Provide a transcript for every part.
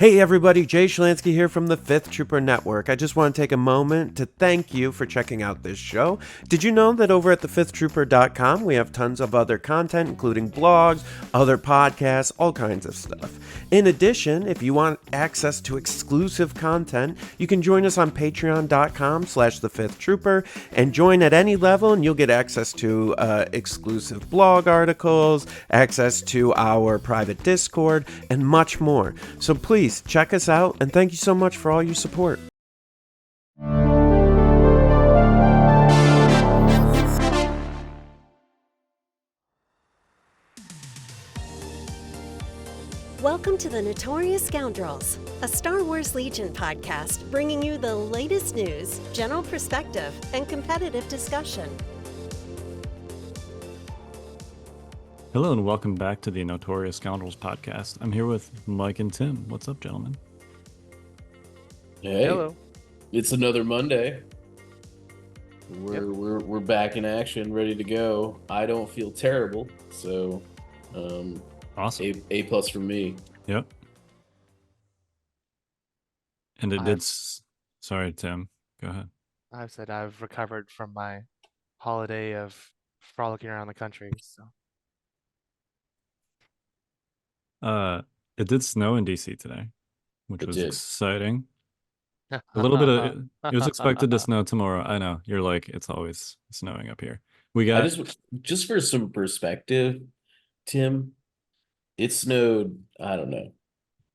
Hey everybody, Jay Schlansky here from the Fifth Trooper Network. I just want to take a moment to thank you for checking out this show. Did you know that over at thefifthtrooper.com we have tons of other content, including blogs, other podcasts, all kinds of stuff. In addition, if you want access to exclusive content, you can join us on patreon.com/thefifthtrooper and join at any level and you'll get access to exclusive blog articles, access to our private Discord, and much more. So please check us out, and thank you so much for all your support. Welcome to the Notorious Scoundrels, a Star Wars Legion podcast bringing you the latest news, general perspective, and competitive discussion. Hello and welcome back to the Notorious Scoundrels podcast. I'm here with Mike and Tim. What's up, gentlemen? Hey, hello. It's another Monday. We're back in action, ready to go. I don't feel terrible, so Awesome. A plus from me. Yep. And it did. Sorry, Tim. Go ahead. I've said I've recovered from my holiday of frolicking around the country. So it did snow in DC today, which was did. exciting. A little bit of it was expected to snow tomorrow. I know you're like it's always snowing up here. We got just for some perspective, Tim. It snowed, I don't know,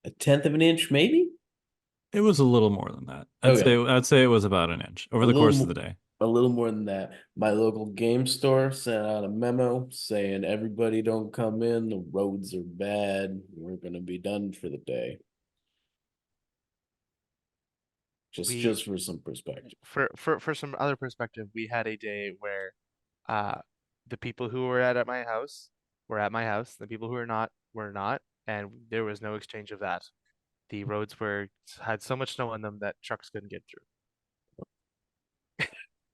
a tenth of an inch, maybe. It was a little more than that. I'd say it was about an inch over the course of the day. A little more than that. My local game store sent out a memo saying everybody don't come in. The roads are bad. We're gonna be done for the day. Just for some perspective. For some other perspective, we had a day where the people who were at my house were at my house. The people who were not, and there was no exchange of that. The roads had so much snow on them that trucks couldn't get through.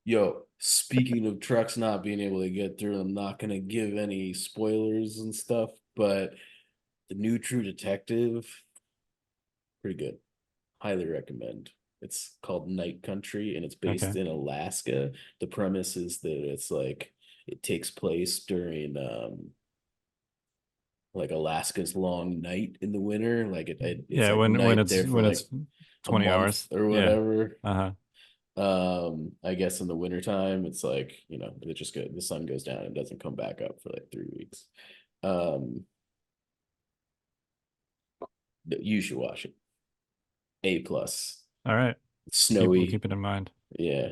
Yo, speaking of trucks not being able to get through, I'm not gonna give any spoilers and stuff, but the new True Detective, pretty good. Highly recommend. It's called Night Country and it's based in Alaska. The premise is that it's like it takes place during like Alaska's long night in the winter. Like it's like when it's 20 hours or whatever. Yeah. I guess in the wintertime it's like, the sun goes down and doesn't come back up for like 3 weeks. You should watch it. A plus. All right. Snowy. Keep it in mind. Yeah,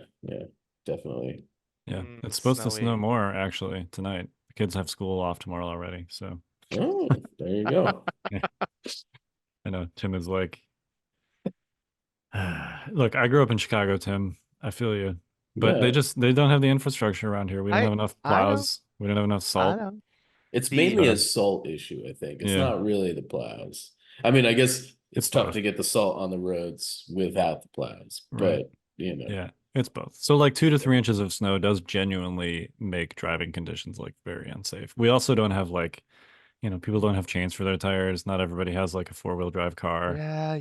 definitely. Yeah, it's supposed to snow more actually tonight. The kids have school off tomorrow already, so. Oh, there you go. Yeah. I know Tim is like, look, I grew up in Chicago, Tim. I feel you, but they don't have the infrastructure around here. We don't have enough plows. We don't have enough salt. It's mainly a salt issue, I think. It's not really the plows. I mean, I guess it's tough to get the salt on the roads without the plows, but yeah, it's both. So like 2 to 3 inches of snow does genuinely make driving conditions like very unsafe. We also don't have like, people don't have chains for their tires. Not everybody has like a 4-wheel drive car. Yeah.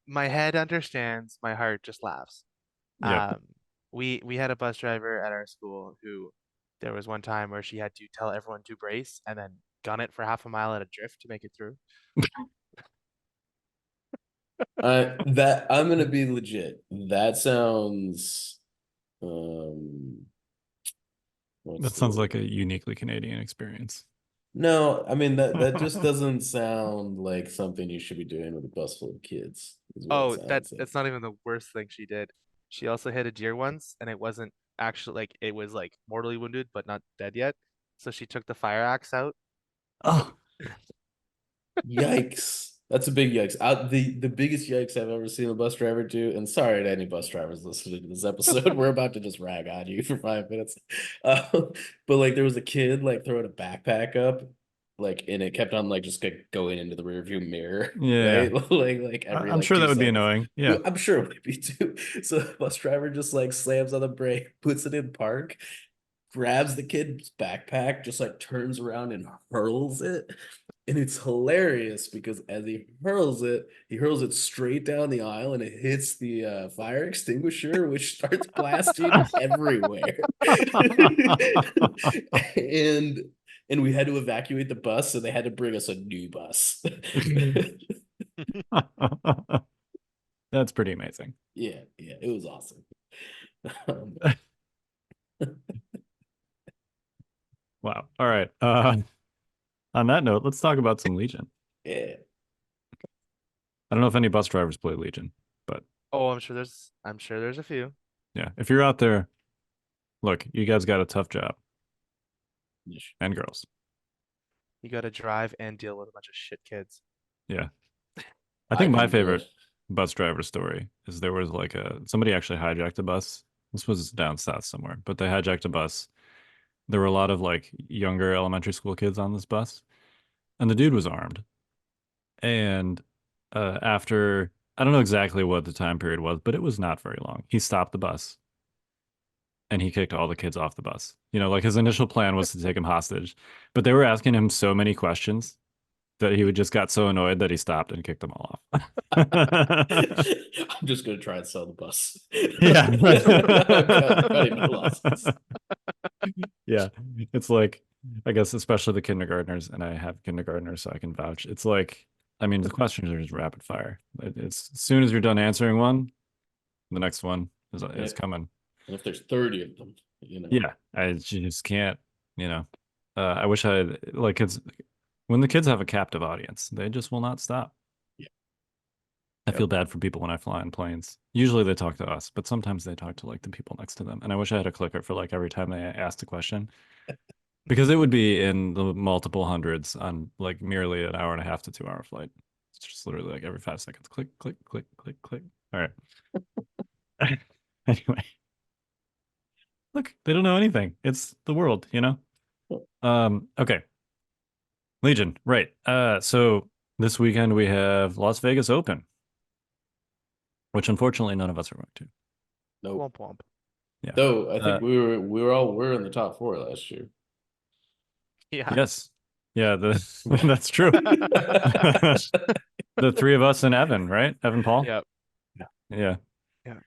My head understands, my heart just laughs. Yeah. We had a bus driver at our school who there was one time where she had to tell everyone to brace and then gun it for half a mile at a drift to make it through. That I'm gonna be legit. That sounds that sounds like a uniquely Canadian experience. No, I mean that just doesn't sound like something you should be doing with a bus full of kids. Oh, that's not even the worst thing she did. She also hit a deer once, and it wasn't actually like it was like mortally wounded, but not dead yet. So she took the fire axe out. Oh, yikes! That's a big yikes. The biggest yikes I've ever seen a bus driver do. And sorry to any bus drivers listening to this episode. We're about to just rag on you for 5 minutes. But like there was a kid like throwing a backpack up. Like and it kept on like just going into the rearview mirror. Yeah. Right? like every I'm sure that would be annoying. Yeah. I'm sure it would be too. So the bus driver just like slams on the brake, puts it in park, grabs the kid's backpack, just like turns around and hurls it. And it's hilarious because as he hurls it straight down the aisle and it hits the fire extinguisher, which starts blasting everywhere. and and we had to evacuate the bus, so they had to bring us a new bus. That's pretty amazing. Yeah, it was awesome. Wow. All right. On that note, let's talk about some Legion. Yeah. I don't know if any bus drivers play Legion, but Oh, I'm sure there's a few. yeah, if you're out there, look, you guys got a tough job, and girls. You got to drive and deal with a bunch of shit kids. Yeah. I think my can do favorite it. bus driver story is there was like somebody actually hijacked a bus. This was down south somewhere, but they hijacked a bus. There were a lot of like younger elementary school kids on this bus, and the dude was armed. And after, I don't know exactly what the time period was, but it was not very long. He stopped the bus and he kicked all the kids off the bus. You know, like his initial plan was to take him hostage, but they were asking him so many questions that he would just got so annoyed that he stopped and kicked them all off. I'm just gonna try and sell the bus. Yeah. Cutting my losses. Yeah. It's like, I guess, especially the kindergartners, and I have kindergartners, so I can vouch. It's like, I mean, the questions are just rapid fire. It's as soon as you're done answering one, the next one is coming. And if there's 30 of them, you know. Yeah. I just can't, you know. I wish I had, like, kids, when the kids have a captive audience, they just will not stop. Yeah. I feel bad for people when I fly in planes. Usually they talk to us, but sometimes they talk to like the people next to them. And I wish I had a clicker for like every time they asked a question. Because it would be in the multiple hundreds on like merely an hour and a half to 2 hour flight. It's just literally like every 5 seconds. Click, click, click, click, click. All right. Anyway. Look, they don't know anything. It's the world, you know? Okay. Legion, right. So this weekend we have Las Vegas Open, which unfortunately none of us are going to. Nope. Womp womp. Yeah. Though I think we're in the top 4 last year. Yeah. Yes. Yeah, that's true. The three of us and Evan, right? Evan Paul? Yep. Yeah. Yeah.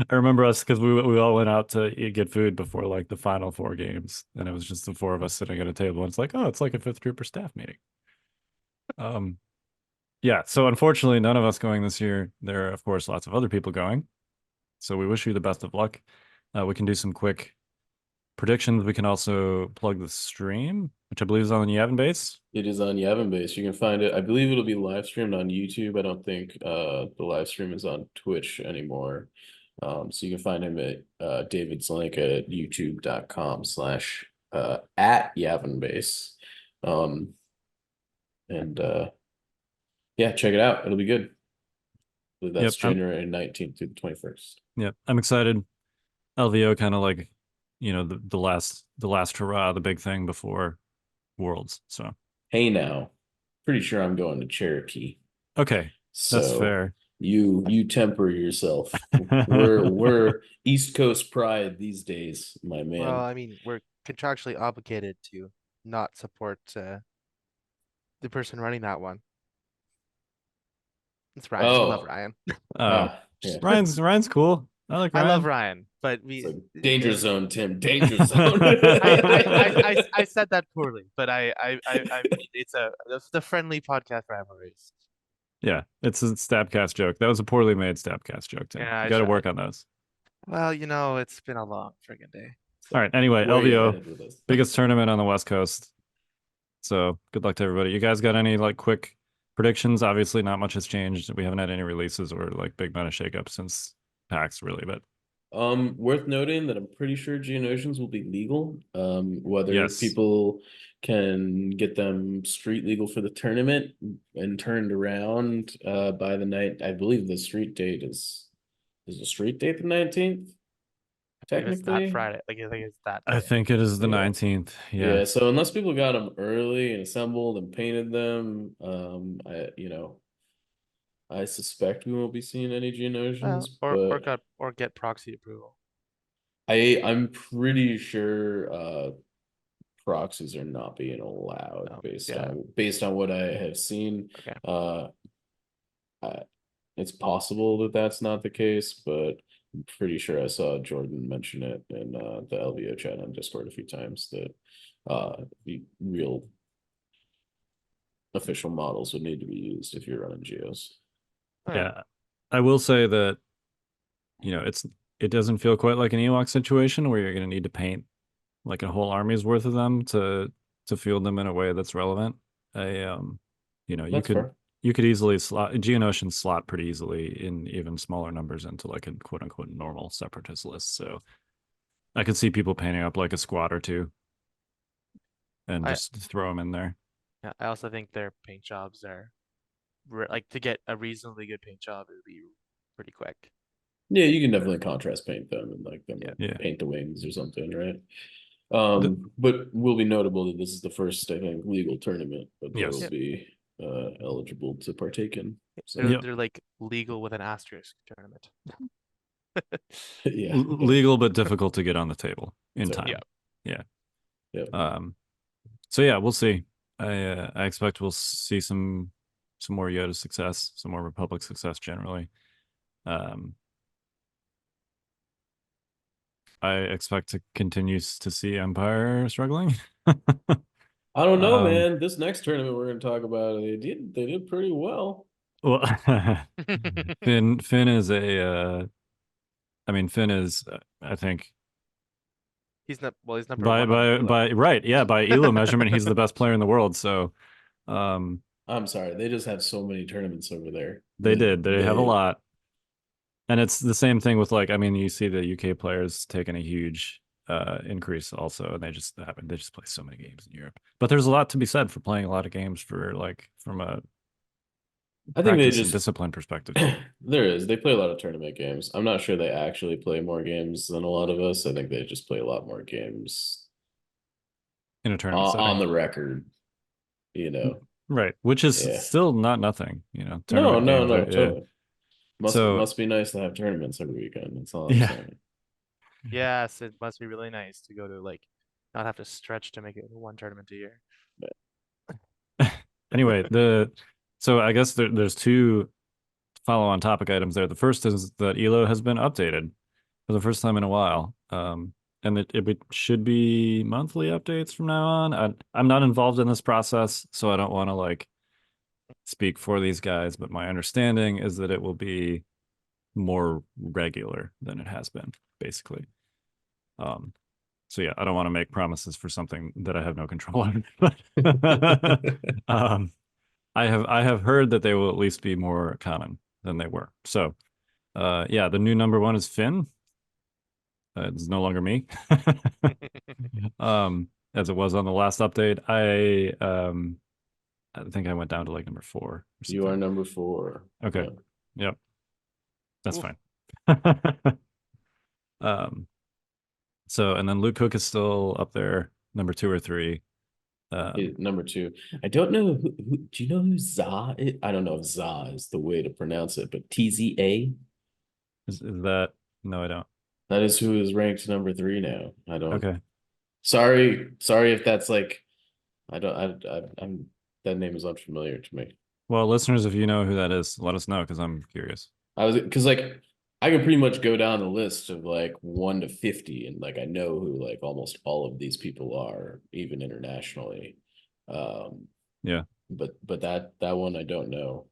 I remember us because we all went out to get food before like the final 4 games, and it was just the 4 of us sitting at a table, and it's like, oh, it's like a 5th Trooper staff meeting. Yeah, so unfortunately none of us going this year. There are of course lots of other people going, so we wish you the best of luck. We can do some quick predictions. We can also plug the stream, which I believe is on the Yavin base. It is on Yavin base. You can find it. I believe it'll be live streamed on YouTube. I don't think the live stream is on Twitch anymore. So you can find him at David's link at youtube.com/ at Yavin base. Yeah, check it out. It'll be good. That's January 19th through the 21st. Yep, I'm excited. LVO kind of like, you know, the last hurrah, the big thing before Worlds. So hey, now, pretty sure I'm going to Cherokee. Okay, so that's fair. You temper yourself. We're East Coast pride these days, my man. Well, I mean, we're contractually obligated to not support the person running that one. It's Ryan. I love Ryan. Yeah. Ryan's cool. I like Ryan. I love Ryan, but danger zone, Tim. Danger zone. I said that poorly, but I it's the friendly podcast rivalries. Yeah, it's a Stabcast joke. That was a poorly made Stabcast joke, Tim. Yeah, you got to work on those. Well, you know, it's been a long friggin' day. All right. Anyway, LVO, biggest tournament on the West Coast. So good luck to everybody. You guys got any like quick predictions? Obviously, not much has changed. We haven't had any releases or like big meta shakeups since PAX, really. But worth noting that I'm pretty sure Geonosians will be legal. Whether people can get them street legal for the tournament and turned around by the night. I believe the street date is the street date the 19th. Technically, it's that Friday. Like I think it's that day. I think it is the 19th. Yeah. So unless people got them early and assembled and painted them, I suspect we won't be seeing any Geonosians. Or get proxy approval. I'm pretty sure proxies are not being allowed Oh, based yeah. on what I have seen. Okay. It's possible that that's not the case, but I'm pretty sure I saw Jordan mention it in the LVO chat on Discord a few times that the real official models would need to be used if you're running geos. Yeah, I will say that, you know, it doesn't feel quite like an Ewok situation where you're going to need to paint like a whole army's worth of them to field them in a way that's relevant. You know, That's fair. you could easily slot Geonosian slot pretty easily in even smaller numbers into like a quote unquote normal separatist list. So I could see people painting up like a squad or two and I just throw them in there. yeah, I also think their paint jobs are like to get a reasonably good paint job, it would be pretty quick. Yeah, you can definitely contrast paint them and like them Yeah. paint the wings or something, right? The- But will be notable that this is the first, I think, legal tournament that they Yes. will be eligible to partake in. So They're Yep. they're like legal with an asterisk tournament. yeah. Legal but difficult to get on the table in So, time. yeah. Yeah. Yeah. So yeah, we'll see. I expect we'll see some more Yoda success, some more Republic success generally. I expect to continue to see Empire struggling. I don't know, Um, man. This next tournament we're gonna talk about, they did pretty well. well, Finn is I mean, Finn is, I think, He's number one on Elo. by right, yeah, by Elo measurement, he's the best player in the world. So, I'm sorry, they just have so many tournaments over there. they have a lot, and it's the same thing with like, I mean, you see the UK players taking a huge increase also, and they just play so many games in Europe. But there's a lot to be said for playing a lot of games for like from a I think they practice and just discipline perspective too. there is. They play a lot of tournament games. I'm not sure they actually play more games than a lot of us. I think they just play a lot more games In a tournament on setting, the record, you know. right? Which is Yeah. still not nothing, you know. No, Tournament no, games no, are, yeah. totally. So Must be nice to have tournaments every weekend. That's all I'm yeah, saying. Yes, it must be really nice to go to like not have to stretch to make it one tournament a year. anyway, so I guess there's two follow-on topic items there. The first is that Elo has been updated for the first time in a while. And it should be monthly updates from now on. I'm not involved in this process, so I don't want to like speak for these guys, but my understanding is that it will be more regular than it has been, basically. So yeah, I don't want to make promises for something that I have no control on. I have heard that they will at least be more common than they were. So yeah, the new number one is Finn. It's no longer me. As it was on the last update. I think I went down to like number 4 or something. You are number 4. Okay. Yeah. Yep. That's Oof. fine. So and then Luke Cook is still up there, number 2 or 3. Number 2. I don't know do you know who Za is? I don't know if Za is the way to pronounce it, but TZA? Is that no, I don't. That is who is ranked number 3 now. I don't. Okay. Sorry if that's like I'm that name is unfamiliar to me. Well, listeners, if you know who that is, let us know because I'm curious. Because like I can pretty much go down the list of like 1 to 50 and like I know who like almost all of these people are, even internationally. Yeah. But that one I don't know.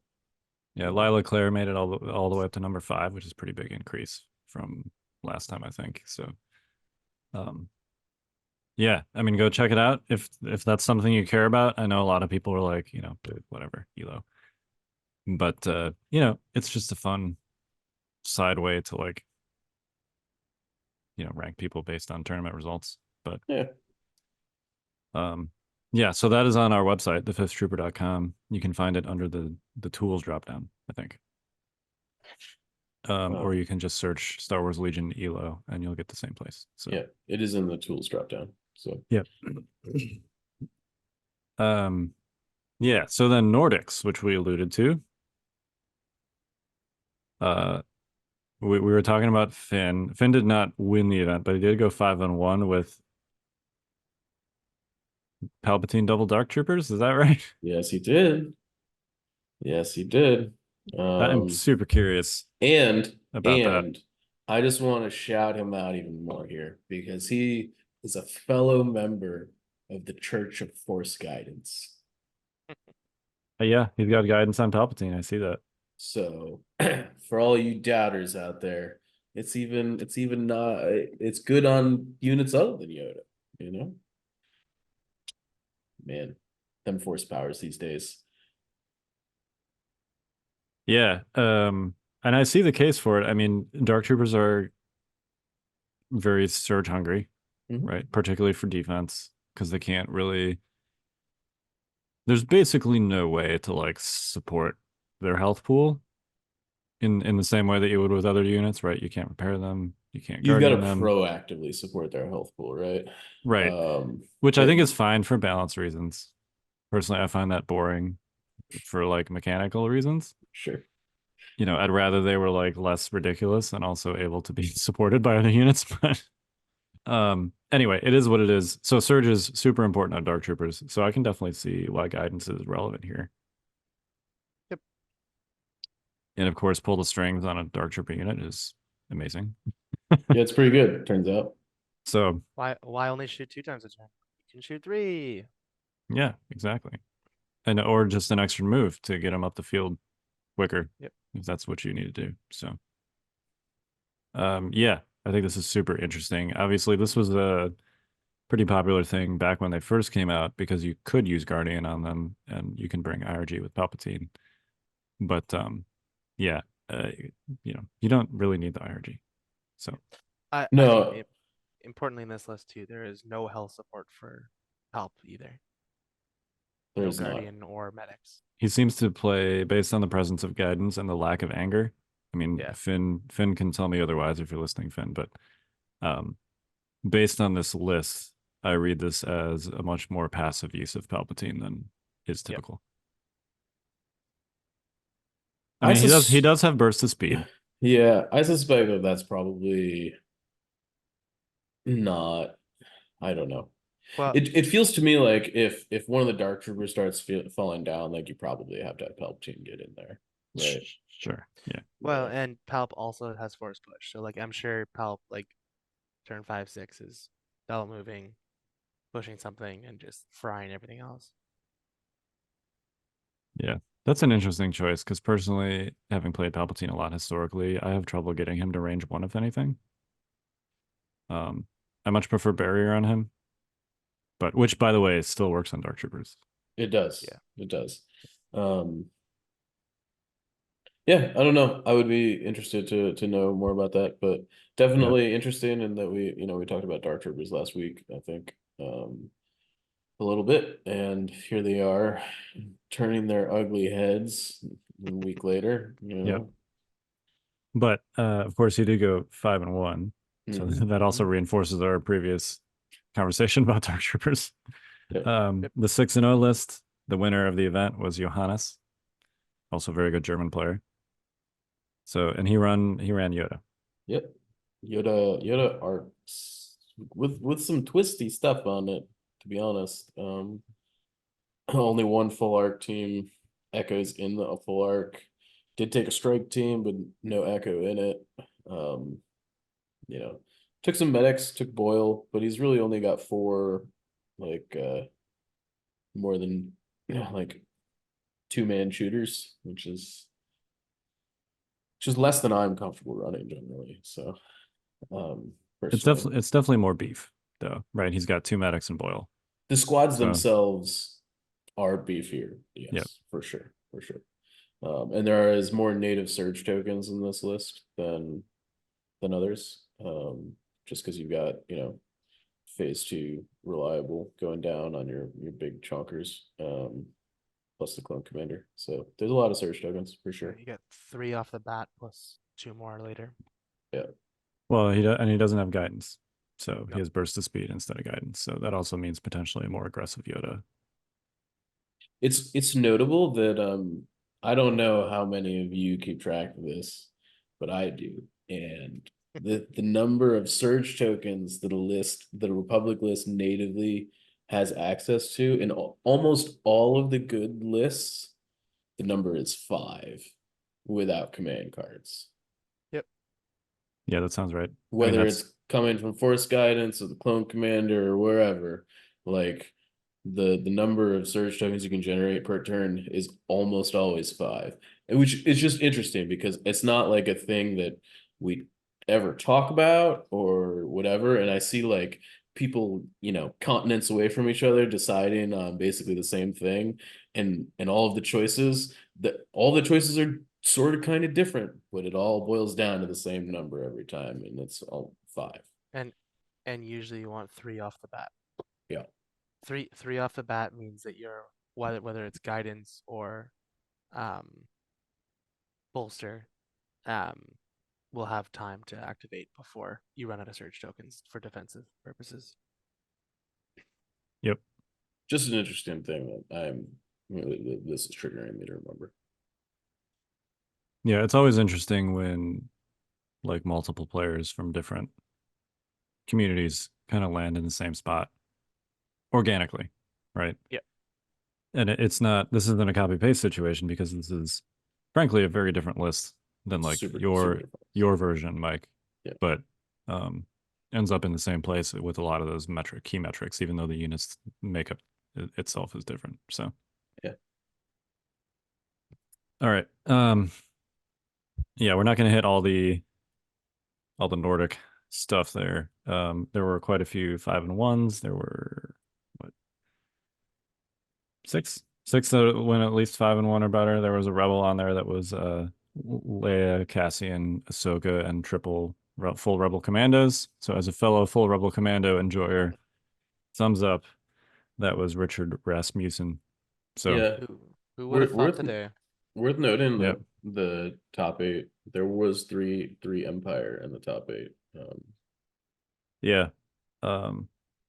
Yeah, Lila Claire made it all the way up to number 5, which is a pretty big increase from last time, I think. So yeah, I mean, go check it out if that's something you care about. I know a lot of people are like, you know, whatever, Elo. But you know, it's just a fun side way to like, you know, rank people based on tournament results. But Yeah. yeah, so that is on our website, thefifthtrooper.com. You can find it under the tools dropdown, I think. Or you can just search Star Wars Legion Elo and you'll get the same place. So Yeah, it is in the tools dropdown. So yep. Yeah, so then Nordics, which we alluded to. We were talking about Finn. Finn did not win the event, but he did go 5-1 with Palpatine double Dark Troopers. Is that right? Yes, he did. Yes, he did. I'm super curious And about that. and I just want to shout him out even more here because he is a fellow member of the Church of Force Guidance. Yeah, he's got guidance on Palpatine. I see that. So for all you doubters out there, it's even not it's good on units other than Yoda, you know? Man, them force powers these days. Yeah. And I see the case for it. I mean, Dark Troopers are very surge hungry, Mhm. right? Particularly for defense, because they can't really. There's basically no way to like support their health pool in the same way that you would with other units, right? You can't repair them, you can't You've got to guardian them, proactively support their health pool, right? right? Um, Which I think it- is fine for balance reasons. Personally, I find that boring for like mechanical reasons. sure. I'd rather they were like less ridiculous and also able to be supported by other units. But anyway, it is what it is. So Surge is super important on Dark Troopers. So I can definitely see why guidance is relevant here. Yep. And of course, pull the strings on a Dark Trooper unit is amazing. Yeah, it's pretty good, turns out. So Why only shoot 2 times a turn? You can shoot 3. yeah, exactly. And or just an extra move to get them up the field quicker. Yep. If that's what you need to do. So yeah, I think this is super interesting. Obviously, this was a pretty popular thing back when they first came out because you could use Guardian on them and you can bring IRG with Palpatine. But yeah, uh, you don't really need the IRG. So I think No, importantly in this list too, there is no health support for Palp either. No there's not. Guardian or medics. he seems to play based on the presence of guidance and the lack of anger. I mean, Yeah. Finn can tell me otherwise if you're listening, Finn, but um, based on this list, I read this as a much more passive use of Palpatine than is Yep. typical. I mean, he sus- does have burst of speed. Yeah, I suspect that that's probably not. I don't know. Well, It feels to me like if one of the Dark Troopers starts falling down, like you probably have to have Palpatine get in there, right? Sure. Yeah. well, Yeah. and Palp also has force push, so like I'm sure Palp like turn 5-6 is double moving, pushing something, and just frying everything else. Yeah. That's an interesting choice because personally, having played Palpatine a lot historically, I have trouble getting him to range one, if anything. I much prefer barrier on him, but which, by the way, still works on Dark Troopers. It does. Yeah. It does. Yeah, I don't know. I would be interested to know more about that, but definitely interesting in that we talked about Dark Troopers last week, I think, a little bit, and here they are turning their ugly heads a week later, Yep. But of course, he did go 5-1, so Mhm. that also reinforces our previous conversation about Dark Troopers. Yep. The 6-0 list, the winner of the event was Johannes, also a very good German player. So, and he ran Yoda. Yep. Yoda arcs with some twisty stuff on it, to be honest. Only one full arc team echoes in the full arc. Did take a strike team, but no echo in it. Took some medics, took Boyle, but he's really only got 4 like more than like 2-man shooters, which is less than I'm comfortable running generally. So personally. It's definitely more beef though, right? He's got 2 medics and Boyle. The squads So, themselves are beefier, yes, Yep. for sure. And there is more native surge tokens in this list than others. Just because you've got, phase 2 reliable going down on your big chonkers, plus the clone commander. So there's a lot of surge tokens for sure. You get 3 off the bat plus 2 more later. Yeah. well, he doesn't have guidance, so he Nope. has burst of speed instead of guidance. So that also means potentially a more aggressive Yoda. It's notable that I don't know how many of you keep track of this, but I do. And the number of surge tokens that a Republic list natively has access to. In almost all of the good lists, the number is 5 without command cards. Yeah, that sounds right. Whether it's coming from Force Guidance or the Clone Commander or wherever, like the number of surge tokens you can generate per turn is almost always 5. And which is just interesting because it's not like a thing that we ever talk about or whatever. And I see like people, continents away from each other deciding on basically the same thing. And all of the choices are sort of kind of different, but it all boils down to the same number every time, and it's all 5. And usually you want 3 off the bat. Yeah. Three off the bat means that you're whether it's guidance or bolster, will have time to activate before you run out of surge tokens for defensive purposes. Yep. Just an interesting thing that this is triggering me to remember. Yeah, it's always interesting when like multiple players from different communities kind of land in the same spot organically, right? Yeah. And this isn't a copy paste situation because this is frankly a very different list than like Super your version, Mike. Yeah. But ends up in the same place with a lot of those key metrics, even though the units makeup itself is different. So yeah. All right. Yeah, we're not going to hit all the Nordic stuff there. There were quite a few 5-1s. There were six that went at least 5-1 or better. There was a rebel on there that was Leia, Cassian, Ahsoka, and triple full rebel commandos. So as a fellow full rebel commando enjoyer, thumbs up. That was Richard Rasmussen. So yeah, who would have thought today? Worth noting that the top 8, there was three Empire in the top 8. Yeah.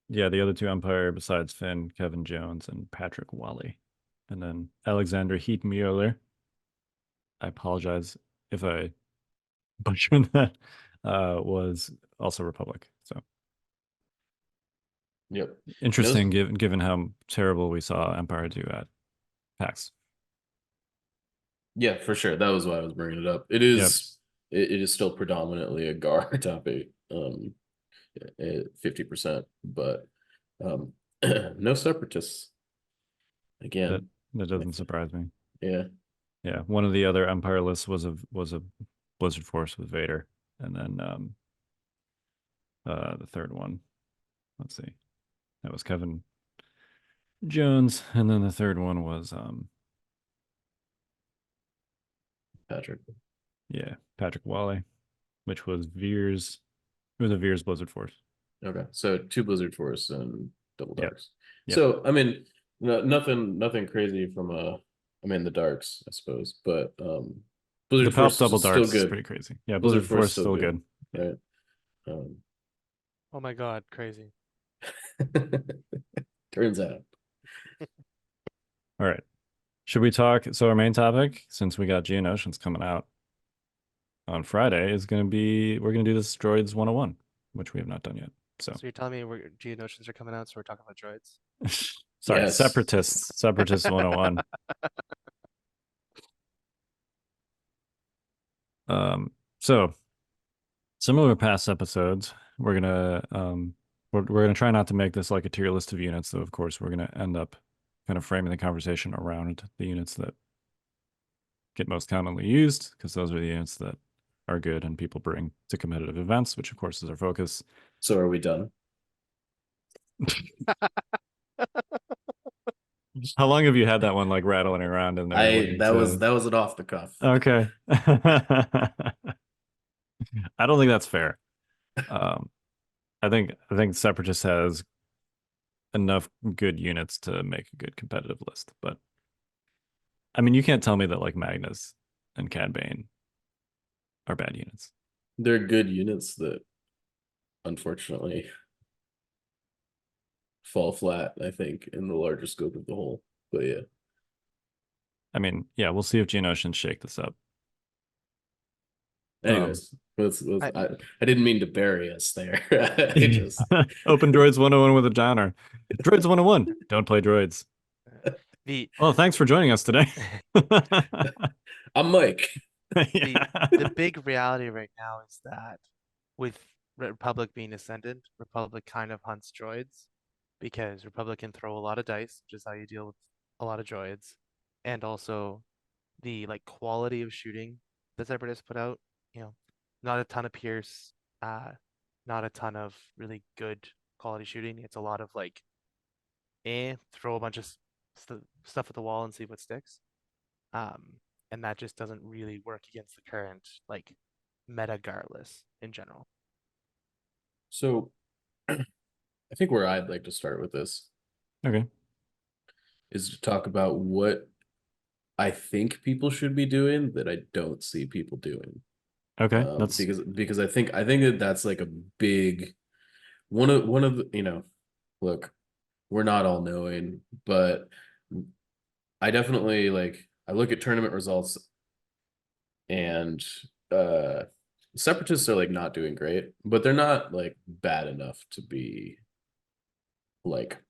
Yeah, the other 2 Empire besides Finn, Kevin Jones, and Patrick Wally. And then Alexander Heatmuller. I apologize if I butchered that. Was also Republic. So Yep. interesting given how terrible we saw Empire do at PAX. Yeah, for sure. That was why I was bringing it up. It is it is still predominantly a Gar top 8. 50%, but no Separatists. Again, that doesn't surprise me. Yeah. Yeah, one of the other Empire lists was a Blizzard Force with Vader, and then the third one, let's see, that was Kevin Jones, and then the third one was Patrick. Yeah, Patrick Wally, which was Veers. It was a Veers Blizzard Force. Okay, so 2 Blizzard Force and double darks. Yep. So I mean, nothing crazy from the darks, I suppose, but The Blizzard Palp Force double is still darks is good. pretty crazy. Yeah, Blizzard Force still good. Right. Oh my God, crazy. Turns out. All right. Should we talk? So our main topic, since we got Geonosians coming out on Friday, is going to be, we're going to do this Droids 101, which we have not done yet. So you're telling me Geonosians are coming out, so we're talking about droids? Sorry, Yes. Separatists 101. So similar to past episodes, we're gonna try not to make this like a tier list of units, though of course we're gonna end up kind of framing the conversation around the units that get most commonly used, because those are the units that are good and people bring to competitive events, which of course is our focus. So are we done? How long have you had that one like rattling around in there? That was it off the cuff. Okay. I don't think that's fair. I think Separatist has enough good units to make a good competitive list, but I mean, you can't tell me that like Magnus and Cad Bane are bad units. They're good units that unfortunately fall flat, I think, in the larger scope of the whole. But yeah. I mean, yeah, we'll see if Geonosians shake this up. Anyways, I, I didn't mean to bury us there. I just Open Droids 101 with a genre. Droids 101. Don't play droids. the Well, thanks for joining us today. I'm Mike. the Yeah. the big reality right now is that with Republic being ascendant, Republic kind of hunts droids because Republic can throw a lot of dice, which is how you deal with a lot of droids, and also the like quality of shooting that Separatists put out. You know, not a ton of Pierce, uh, not a ton of really good quality shooting. It's a lot of like, throw a bunch of stuff at the wall and see what sticks. And that just doesn't really work against the current like meta Garless in general. So I think where I'd like to start with this Okay. is to talk about what I think people should be doing that I don't see people doing. Okay. That's Because I think that that's like a big one of the, look, we're not all knowing, but I definitely like I look at tournament results and Separatists are like not doing great, but they're not like bad enough to be like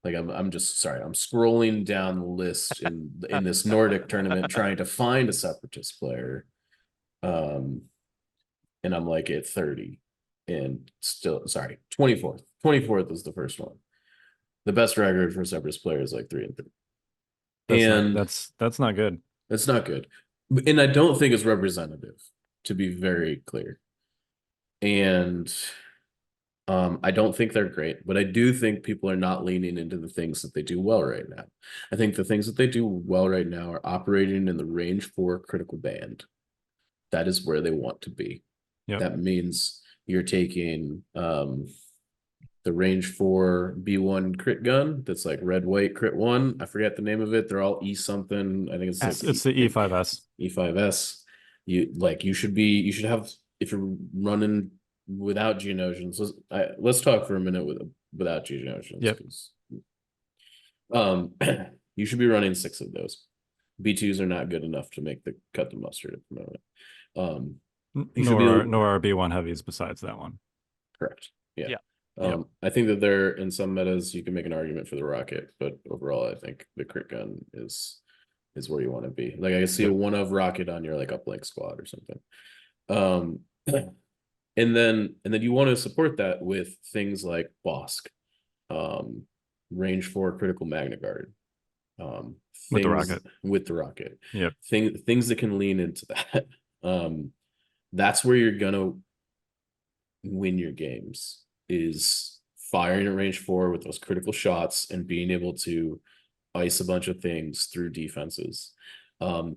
I'm just sorry. I'm scrolling down the list in this Nordic tournament trying to find a Separatist player. Um and I'm like at 30 and still sorry, 24th. 24th is the first one. The best record for Separatist player is like 3-3. And that's not good. it's not good. And I don't think it's representative, to be very clear. And I don't think they're great, but I do think people are not leaning into the things that they do well right now. I think the things that they do well right now are operating in the range 4 critical band. That is where they want to be. Yep. That means you're taking the range 4 B1 crit gun that's like red white crit 1. I forget the name of it. They're all E something. I think it's like It's the E5S. E5S. You should have, if you're running without Geonosians. Let's talk for a minute without Geonosians. Yep. You should be running 6 of those. B2s are not good enough to make the cut the mustard at the moment. Nor are B1 heavies besides that one. Correct. Yeah. Yeah. I think that there in some metas you can make an argument for the rocket, but overall I think the crit gun is where you want to be. Like I see a one of rocket on your like uplink squad or something. And then you want to support that with things like Bosk, range 4 critical magna guard, With the rocket. with the rocket. Yep. Things that can lean into that. That's where you're gonna win your games, is firing at range 4 with those critical shots and being able to ice a bunch of things through defenses. Are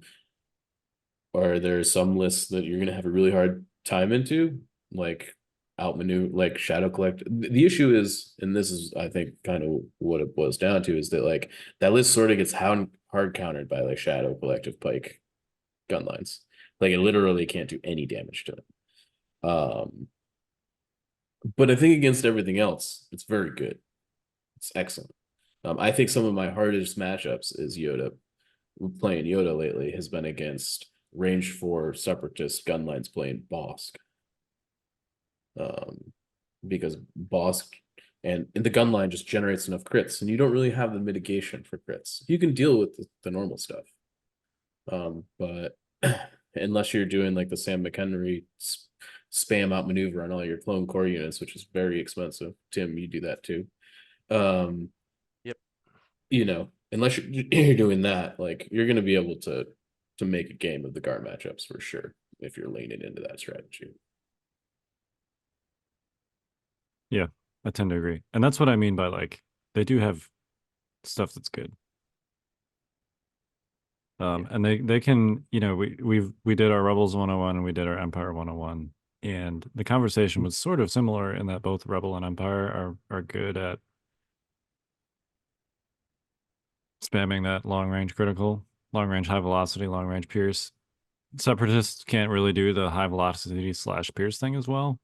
there some lists that you're gonna have a really hard time into, like outmaneuver, like Shadow Collect? The issue is, and this is I think kind of what it boils down to, is that like that list sort of gets hard countered by like Shadow Collective Pike gun lines. Like it literally can't do any damage to it. But I think against everything else, it's very good. It's excellent. I think some of my hardest matchups is Yoda. Playing Yoda lately has been against range 4 Separatist gun lines playing Bosk. Because Bosk and the gun line just generates enough crits, and you don't really have the mitigation for crits. You can deal with the normal stuff. But unless you're doing like the Sam McHenry spam out maneuver on all your clone core units, which is very expensive. Tim, you do that too. Yep. Unless you're doing that, like you're going to be able to make a game of the Gar matchups for sure if you're leaning into that strategy. Yeah, I tend to agree. And that's what I mean by like they do have stuff that's good. And they can, we did our Rebels 101 and we did our Empire 101. And the conversation was sort of similar in that both Rebel and Empire are good at spamming that long range critical, long range high velocity, long range pierce. Separatists can't really do the high velocity / pierce thing as well.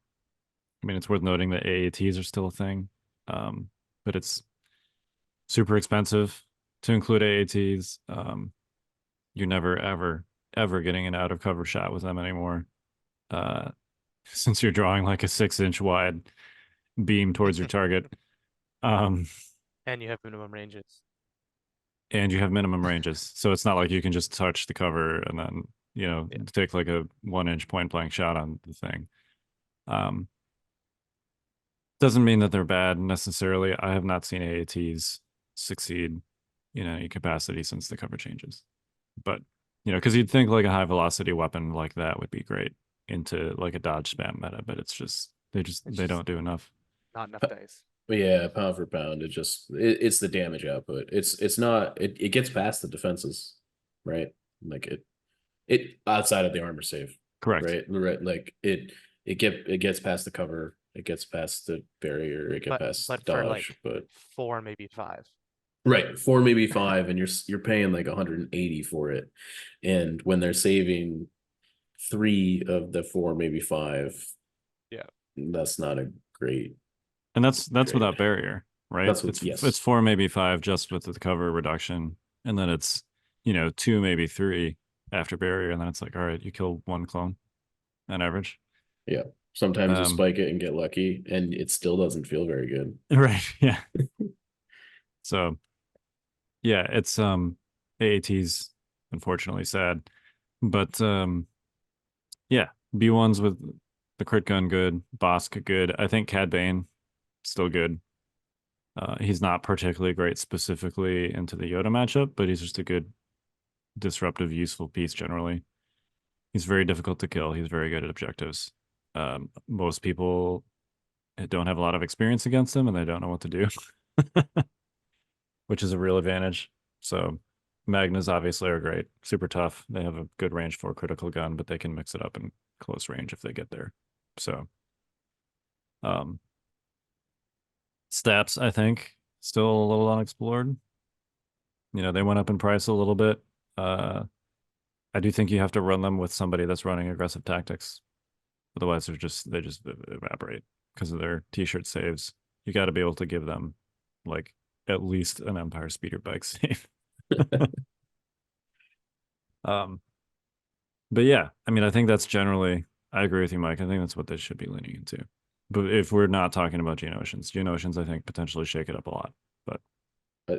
I mean, it's worth noting that AATs are still a thing, but it's super expensive to include AATs. You're never, ever, ever getting an out of cover shot with them anymore. uh, since you're drawing like a 6-inch wide beam towards your target. Um, And you have minimum ranges. and you have minimum ranges. So it's not like you can just touch the cover and then, Yeah. take like a 1-inch point blank shot on the thing. Doesn't mean that they're bad necessarily. I have not seen AATs succeed in any capacity since the cover changes. But, because you'd think like a high velocity weapon like that would be great into like a dodge spam meta, but it's just they don't do enough. Not enough dice. But yeah, pound for pound, it's the damage output. It's not it gets past the defenses, right? Like it outside of the armor save, Correct. right. Like it gets past the cover, it gets past the barrier, it gets past But for dodge, like but 4, maybe 5. right, 4 maybe 5, and you're paying like 180 for it, and when they're saving 3 of the 4 maybe 5, Yeah. that's not a great. And that's Great. without barrier, right? That's what, it's yes. it's 4 maybe 5 just with the cover reduction, and then it's 2 maybe 3 after barrier, and then it's like, all right, you kill 1 clone on average. Yeah. Sometimes you Um, spike it and get lucky, and it still doesn't feel very good. Right. Yeah. So yeah, it's AAT's unfortunately sad. But yeah, B1s with the crit gun good, Bosk good. I think Cad Bane still good. He's not particularly great specifically into the Yoda matchup, but he's just a good disruptive, useful piece generally. He's very difficult to kill. He's very good at objectives. Most people don't have a lot of experience against him and they don't know what to do, which is a real advantage. So Magnas obviously are great, super tough. They have a good range for a critical gun, but they can mix it up in close range if they get there. So Staps, I think, still a little unexplored. They went up in price a little bit. I do think you have to run them with somebody that's running aggressive tactics. Otherwise, they just evaporate because of their t-shirt saves. You got to be able to give them like at least an Empire speeder bike save. But yeah, I mean, I think that's generally. I agree with you, Mike. I think that's what they should be leaning into. But if we're not talking about Geonosians, I think potentially shake it up a lot. But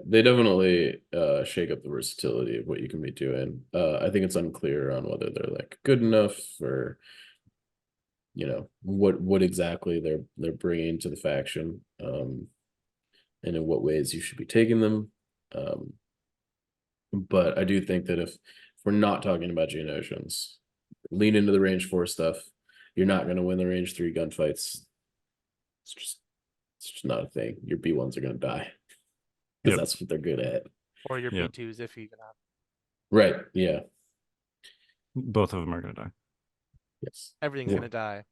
They definitely shake up the versatility of what you can be doing. I think it's unclear on whether they're like good enough, or what exactly they're bringing to the faction, and in what ways you should be taking them. But I do think that if we're not talking about Geonosians, lean into the range 4 stuff. You're not going to win the range 3 gunfights. It's just not a thing. Your B1s are going to die because that's what they're good at. Or your B2s if you can have. Right. Yeah. Both of them are going to die. Yes. Everything's going to die.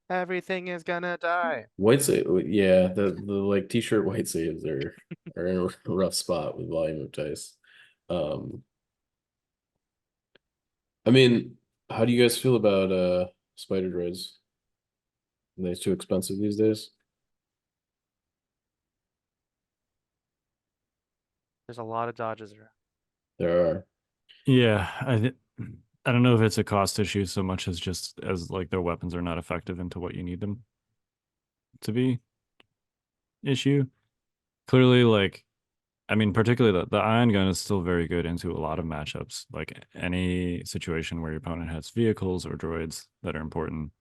Everything is gonna die. White save, yeah, the like t-shirt white saves are in a rough spot with volume of dice. I mean, how do you guys feel about spider droids? Are they too expensive these days? There's a lot of dodges around. There are. Yeah, I don't know if it's a cost issue so much as just as like their weapons are not effective into what you need them to be. Issue. Clearly, like, I mean, particularly the ion gun is still very good into a lot of matchups. Like any situation where your opponent has vehicles or droids that are important,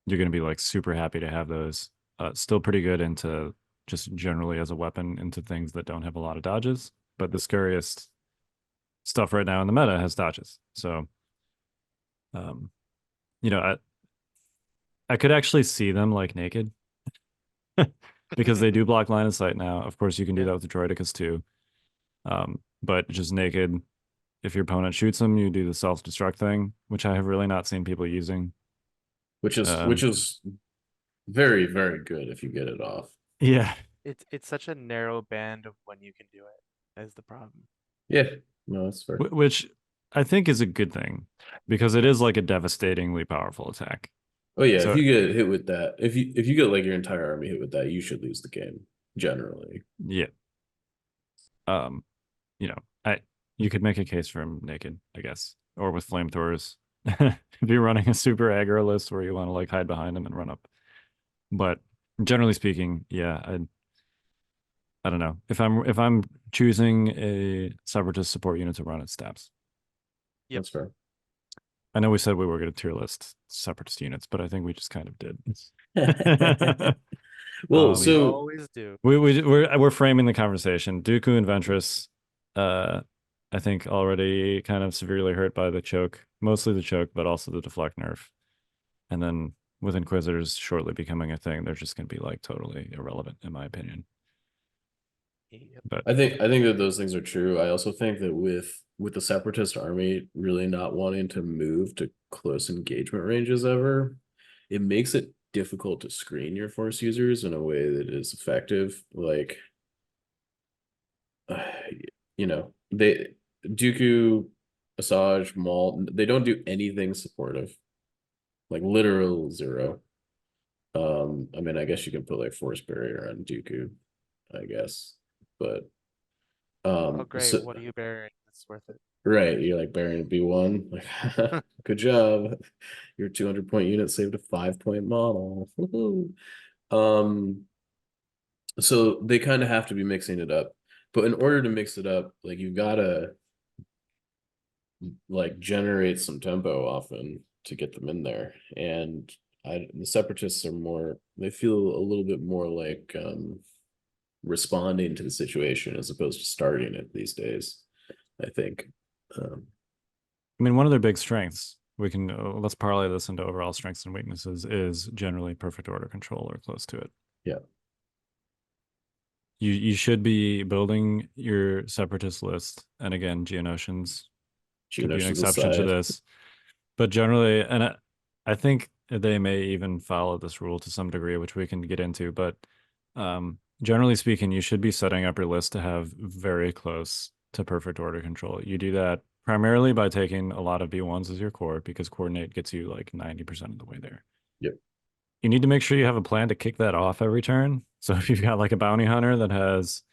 you're going to be like super happy to have those. Still pretty good into just generally as a weapon into things that don't have a lot of dodges. But the scariest stuff right now in the meta has dodges. So, I could actually see them like naked because they do block line of sight now. Of course, you can do that with the Droidicus too. But just naked, if your opponent shoots them, you do the self-destruct thing, which I have really not seen people using. Which is very, very good if you get it off. Yeah. It's such a narrow band of when you can do it is the problem. Yeah, no, that's fair. Which I think is a good thing because it is like a devastatingly powerful attack. Oh yeah, So, if you get hit with that, if you get like your entire army hit with that, you should lose the game generally. yeah. You could make a case for him naked, I guess, or with flamethrowers. if you're running a super aggro list where you want to like hide behind them and run up. But generally speaking, yeah, I don't know. If I'm choosing a separatist support unit to run, it stabs. Yep. That's fair. I know we said we were going to tier list separatist units, but I think we just kind of did. Well, We so always do. We're framing the conversation. Dooku and Ventress, I think already kind of severely hurt by the choke, mostly the choke, but also the deflect nerf. And then with Inquisitors shortly becoming a thing, they're just going to be like totally irrelevant, in my opinion. Yep. But I think that those things are true. I also think that with the Separatist army really not wanting to move to close engagement ranges ever, it makes it difficult to screen your force users in a way that is effective. Like, you know, they Dooku, Asajj, Maul, they don't do anything supportive. Like literal zero. I mean, I guess you can put like force barrier on Dooku, I guess, but Oh, great. so What are you bearing? It's worth it. right, you're like bearing a B1. Like, good job. Your 200-point unit saved a 5-point model. Woohoo. Um, so they kind of have to be mixing it up. But in order to mix it up, like you gotta like generate some tempo often to get them in there. And the separatists are more, they feel a little bit more like responding to the situation as opposed to starting it these days, I think. I mean, one of their big strengths, we can let's parlay this into overall strengths and weaknesses, is generally perfect order control or close to it. Yeah. You should be building your separatist list, and again, Geonosians could be an Geonosians exception to aside. this, but generally, and I think they may even follow this rule to some degree, which we can get into. But generally speaking, you should be setting up your list to have very close to perfect order control. You do that primarily by taking a lot of B1s as your core, because coordinate gets you like 90% of the way there. Yep. You need to make sure you have a plan to kick that off every turn. So if you've got like a bounty hunter that has,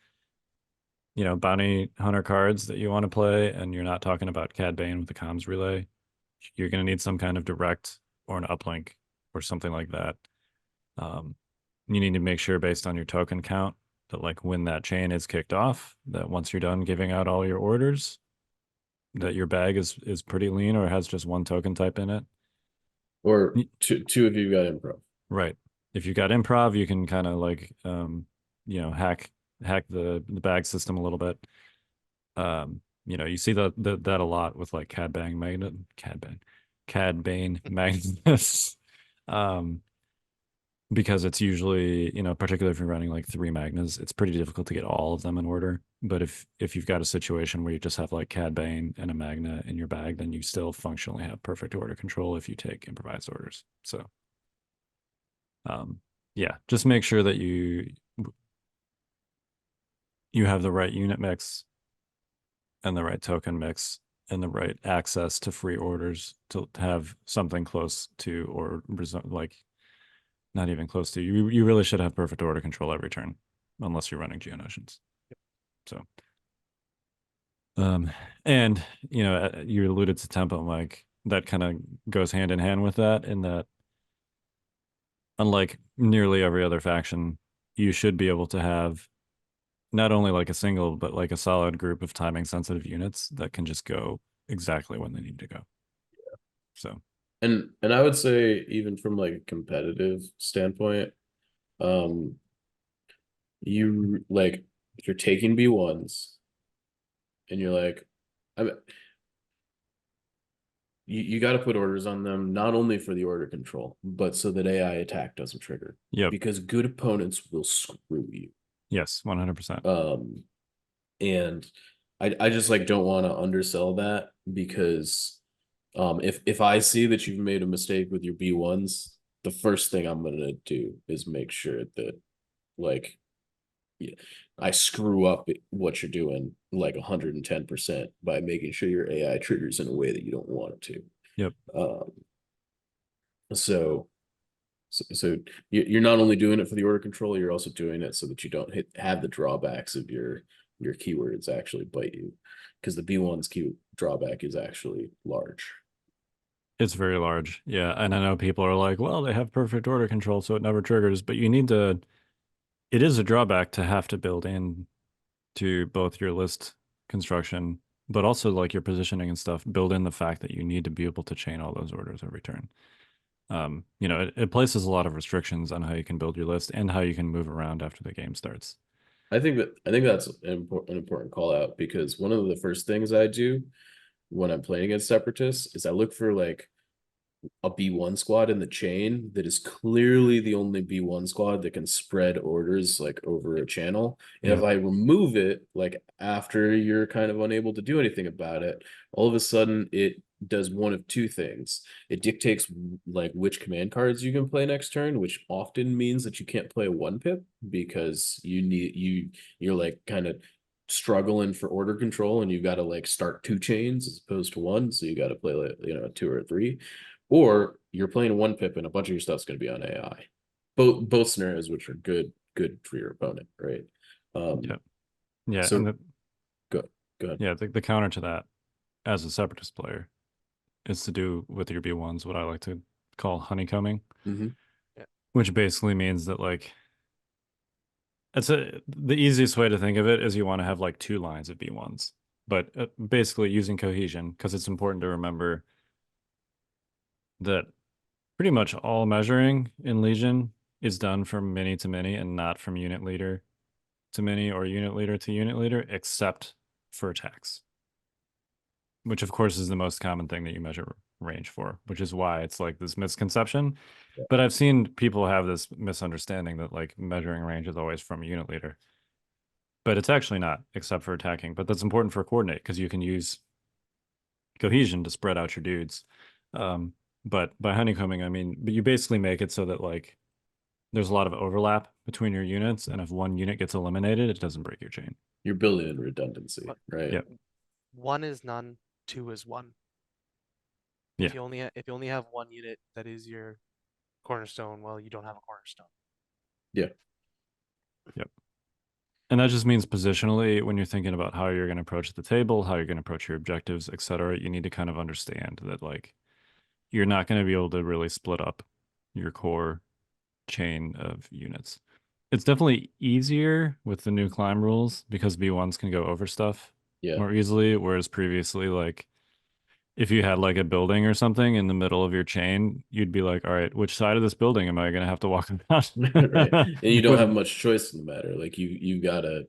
bounty hunter cards that you want to play, and you're not talking about Cad Bane with the comms relay, you're going to need some kind of direct or an uplink or something like that. You need to make sure based on your token count that like when that chain is kicked off, that once you're done giving out all your orders, that your bag is pretty lean or has just one token type in it. Or two of you got improv. Right. If you got improv, you can kind of like hack the bag system a little bit. You see that a lot with like Cad Bane Magnus. Because it's usually, particularly if you're running like 3 Magnas, it's pretty difficult to get all of them in order. But if you've got a situation where you just have like Cad Bane and a Magna in your bag, then you still functionally have perfect order control if you take improvised orders. So yeah, just make sure that you have the right unit mix and the right token mix and the right access to free orders to have something close to, or like not even close to. You really should have perfect order control every turn, unless you're running Geonosians. So and you alluded to tempo, Mike. That kind of goes hand in hand with that, in that unlike nearly every other faction, you should be able to have not only like a single, but like a solid group of timing sensitive units that can just go exactly when they need to go. Yeah. So and I would say, even from like a competitive standpoint, you like, if you're taking B1s and you're like, I mean, you got to put orders on them, not only for the order control, but so that AI attack doesn't trigger. Yep. Because good opponents will screw you. Yes, 100%. And I just like don't want to undersell that, because if I see that you've made a mistake with your B1s, the first thing I'm gonna do is make sure that like, yeah, I screw up what you're doing like 110% by making sure your AI triggers in a way that you don't want it to. Yep. So you're not only doing it for the order control, you're also doing it so that you don't have the drawbacks of your keywords actually bite you, because the B1's key drawback is actually large. It's very large. Yeah. And I know people are like, well, they have perfect order control, so it never triggers. But you need to, it is a drawback to have to build in to both your list construction, but also like your positioning and stuff, build in the fact that you need to be able to chain all those orders every turn. It places a lot of restrictions on how you can build your list and how you can move around after the game starts. I think that's an important call out, because one of the first things I do when I'm playing against Separatists is I look for like a B1 squad in the chain that is clearly the only B1 squad that can spread orders like over a channel. And if I remove it, like after you're kind of unable to do anything about it, all of a sudden it does one of two things. It dictates like which command cards you can play next turn, which often means that you can't play a 1-pip because you're like kind of struggling for order control, and you got to like start 2 chains as opposed to 1, so you got to play like, a 2 or a 3, or you're playing a 1-pip and a bunch of your stuff's going to be on AI. Both scenarios, which are good for your opponent, right? Yeah. So And go ahead. yeah, the counter to that as a Separatist player is to do with your B1s what I like to call honeycombing, which basically means that like the easiest way to think of it is you want to have like 2 lines of B1s, but basically using cohesion, because it's important to remember that pretty much all measuring in Legion is done from mini to mini and not from unit leader to mini or unit leader to unit leader, except for attacks, which of course is the most common thing that you measure range for, which is why it's like this misconception. Yeah. But I've seen people have this misunderstanding that like measuring range is always from unit leader, but it's actually not, except for attacking. But that's important for coordinate because you can use cohesion to spread out your dudes. But by honeycombing, I mean, but you basically make it so that like there's a lot of overlap between your units, and if one unit gets eliminated, it doesn't break your chain. You're building in redundancy, right? Yep. 1 is none, 2 is 1. Yeah. If you only have 1 unit that is your cornerstone, well, you don't have a cornerstone. Yeah. Yep. And that just means positionally, when you're thinking about how you're going to approach the table, how you're going to approach your objectives, etc., you need to kind of understand that like you're not going to be able to really split up your core chain of units. It's definitely easier with the new climb rules because B1s can go over stuff more easily, whereas previously, like if you had like a building or something in the middle of your chain, you'd be like, all right, which side of this building am I going to have to walk around? Right. And you don't have much choice in the matter. Like you gotta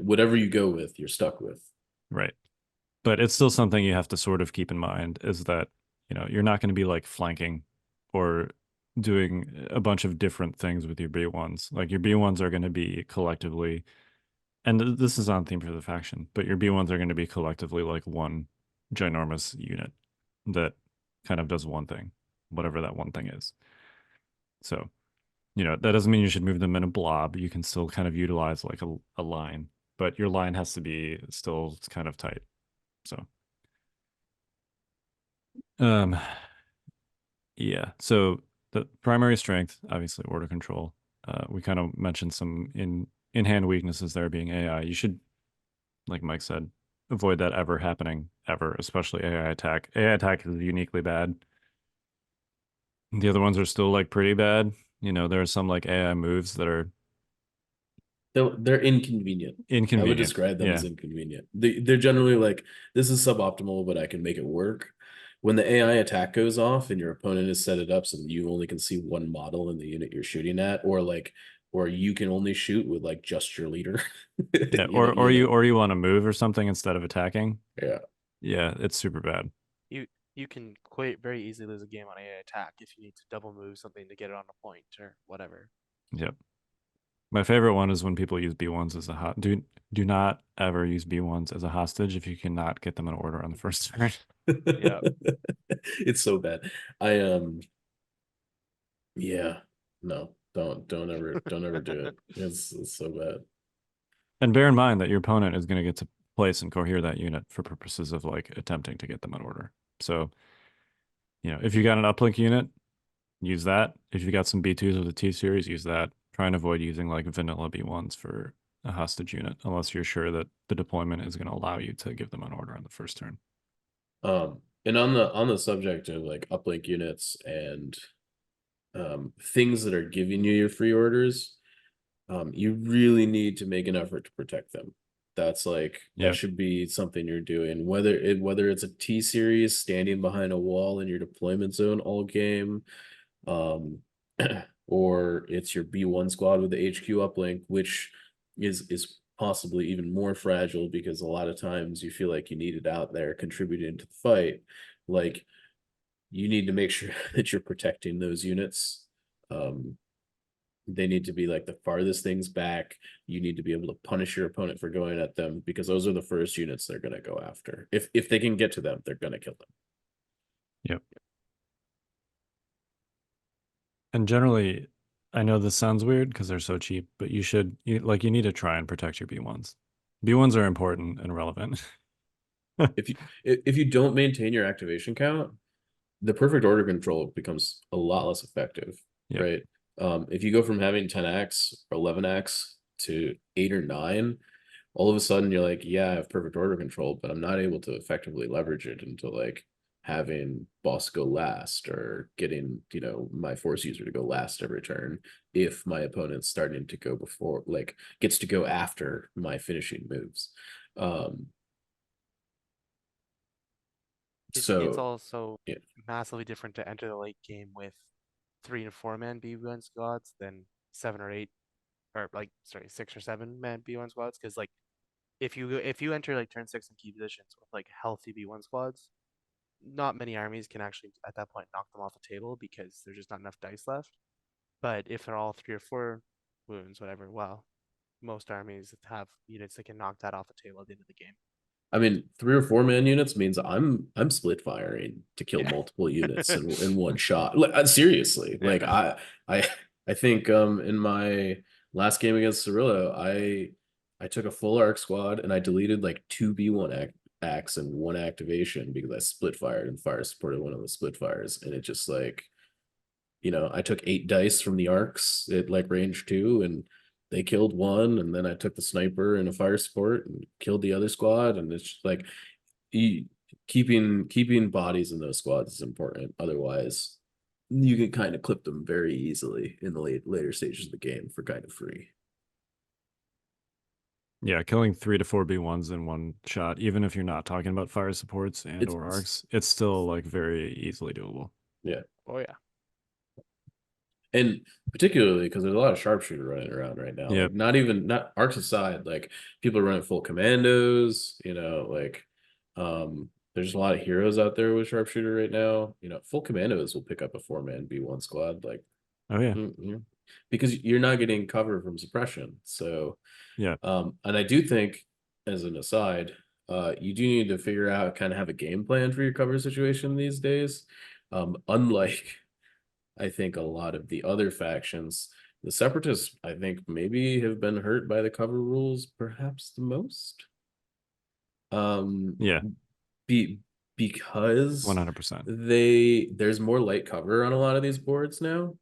whatever you go with, you're stuck with. Right. But it's still something you have to sort of keep in mind is that, you're not going to be like flanking or doing a bunch of different things with your B1s. Like your B1s are going to be collectively, and this is on theme for the faction, but your B1s are going to be collectively like one ginormous unit that kind of does one thing, whatever that one thing is. So, that doesn't mean you should move them in a blob. You can still kind of utilize like a line, but your line has to be still kind of tight. So, yeah. So the primary strength, obviously, order control. We kind of mentioned some in-hand weaknesses there being AI. You should, like Mike said, avoid that ever happening, ever, especially AI attack. AI attack is uniquely bad. The other ones are still like pretty bad. There are some like AI moves that are They're inconvenient. I would describe them as inconvenient. They're generally like, this is suboptimal, but I can make it work. When the AI attack goes off and your opponent has set it up so that you only can see one model in the unit you're shooting at, or you can only shoot with like just your leader. Yeah, or you want to move or something instead of attacking. Yeah. Yeah, it's super bad. You can quite very easily lose a game on AI attack if you need to double move something to get it on a point or whatever. Yep. My favorite one is when people use B1s as a do not ever use B1s as a hostage if you cannot get them in order on the first turn. Yeah. It's so bad. Yeah, no, don't ever do it. It's so bad. And bear in mind that your opponent is going to get to place and cohere that unit for purposes of like attempting to get them in order. So, if you got an uplink unit, use that. If you got some B2s with a T series, use that. Try and avoid using like vanilla B1s for a hostage unit unless you're sure that the deployment is going to allow you to give them an order on the first turn. And on the subject of like uplink units and things that are giving you your free orders, you really need to make an effort to protect them. That's like that Yeah. should be something you're doing. Whether it's a T series standing behind a wall in your deployment zone all game, um, or it's your B1 squad with the HQ uplink, which is possibly even more fragile because a lot of times you feel like you need it out there contributing to the fight. Like you need to make sure that you're protecting those units. Um, they need to be like the farthest things back. You need to be able to punish your opponent for going at them because those are the first units they're going to go after. If they can get to them, they're going to kill them. Yep. And generally, I know this sounds weird because they're so cheap, but you need to try and protect your B1s. B1s are important and relevant. If you don't maintain your activation count, the perfect order control becomes a lot less effective, Yep. right? If you go from having 10x or 11x to 8 or 9, all of a sudden you're like, yeah, I have perfect order control, but I'm not able to effectively leverage it into like having boss go last or getting, my force user to go last every turn if my opponent's starting to go before, like gets to go after my finishing moves. It's So also yeah. massively different to enter the late game with 3 and 4 man B1 squads than 7 or 8, or like sorry 6 or 7 man B1 squads. Because like if you enter like turn 6 in key positions with like healthy B1 squads, not many armies can actually at that point knock them off the table because there's just not enough dice left. But if they're all 3 or 4 wounds, whatever, well, most armies have units that can knock that off the table at the end of the game. I mean, 3 or 4 man units means I'm split firing to kill Yeah. multiple units in one shot. Like seriously, Yeah. like I I think in my last game against Cirillo, I took a full arc squad and I deleted like 2 B1 acts and 1 activation because I split fired and fire supported one of the split fires, and it just like, I took 8 dice from the arcs at like range 2 and they killed one, and then I took the sniper and a fire support and killed the other squad, and it's just like keeping bodies in those squads is important. Otherwise, you can kind of clip them very easily in the later stages of the game for kind of free. Yeah, killing 3 to 4 B1s in one shot, even if you're not talking about fire supports and or It's arcs, it's still like very easily doable. yeah. Oh yeah. And particularly because there's a lot of sharpshooter running around right now. Yep. Like not arcs aside, like people are running full commandos, like there's a lot of heroes out there with sharpshooter right now. Full commandos will pick up a 4-man B1 squad, like Oh yeah. because you're not getting cover from suppression. So Yeah. and I do think, as an aside, you do need to figure out kind of have a game plan for your cover situation these days. Unlike I think a lot of the other factions, the Separatists, I think, maybe have been hurt by the cover rules perhaps the most. Yeah. Because 100%. there's more light cover on a lot of these boards now.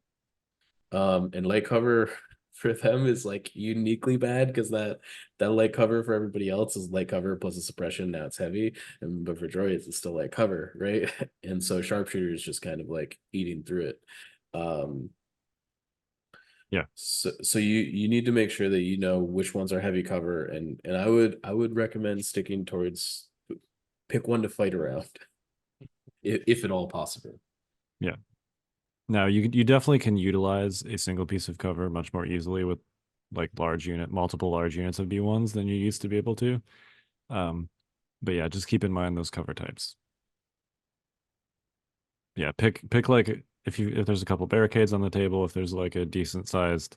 And light cover for them is like uniquely bad because that light cover for everybody else is light cover plus a suppression. Now it's heavy, but for droids it's still light cover, right? And so sharpshooter is just kind of like eating through it. Yeah. So you need to make sure that you know which ones are heavy cover, and I would recommend sticking towards pick one to fight around, if at all possible. Yeah. Now you definitely can utilize a single piece of cover much more easily with like multiple large units of B1s than you used to be able to. But yeah, just keep in mind those cover types. Yeah, pick like if there's a couple barricades on the table, if there's like a decent sized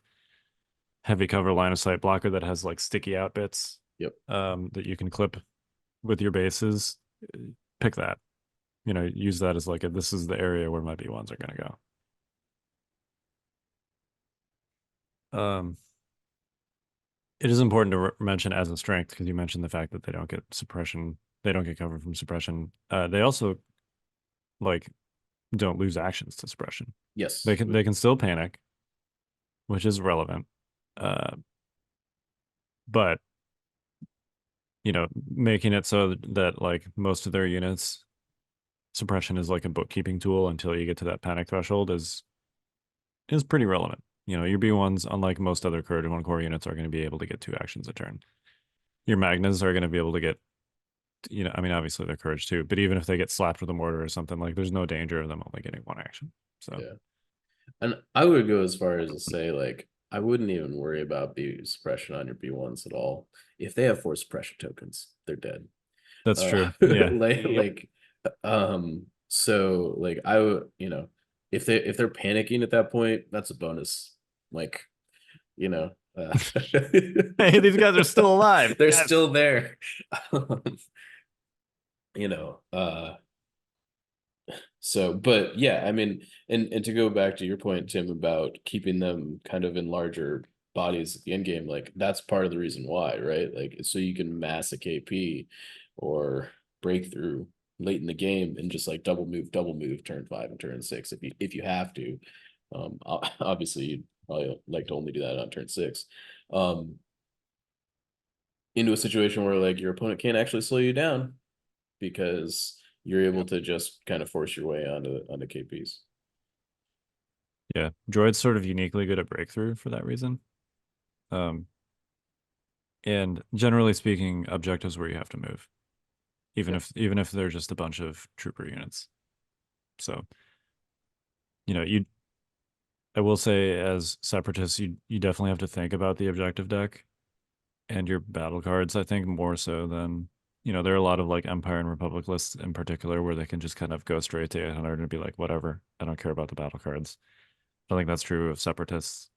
heavy cover line of sight blocker that has like sticky out bits, Yep. that you can clip with your bases, pick that. Use that as like this is the area where my B1s are gonna go. It is important to mention as a strength because you mentioned the fact that they don't get suppression, they don't get cover from suppression. They also like don't lose actions to suppression. Yes. They can still panic, which is relevant. But making it so that like most of their units suppression is like a bookkeeping tool until you get to that panic threshold is pretty relevant. You know, your B1s, unlike most other Courage 1 core units, are going to be able to get 2 actions a turn. Your Magnas are going to be able to get, you know, I mean, obviously they're Courage too, but even if they get slapped with a mortar or something, like there's no danger of them only getting 1 action. So Yeah. And I would go as far as to say, like, I wouldn't even worry about B suppression on your B1s at all. If they have 4 suppression tokens, they're dead. that's true. Yeah. So like I would, you know, if they're panicking at that point, that's a bonus. Like, you know, Hey, these guys are still alive. They're Yes. still there. You know, so, but yeah, I mean, and to go back to your point, Tim, about keeping them kind of in larger bodies at the end game, like that's part of the reason why, right? Like, so you can mass a KP or breakthrough late in the game and just like double move turn 5 and turn 6 if you have to. Obviously, you'd probably like to only do that on turn 6. Into a situation where like your opponent can't actually slow you down because you're able to just kind of force your way onto KPs. Yeah, Droid's sort of uniquely good at breakthrough for that reason. And generally speaking, objectives where you have to move, even if they're just a bunch of trooper units. So, you know, I will say as separatists, you definitely have to think about the objective deck and your battle cards. I think more so than, you know, there are a lot of like Empire and Republic lists in particular where they can just kind of go straight to 800 and be like, whatever, I don't care about the battle cards. I think that's true of separatists.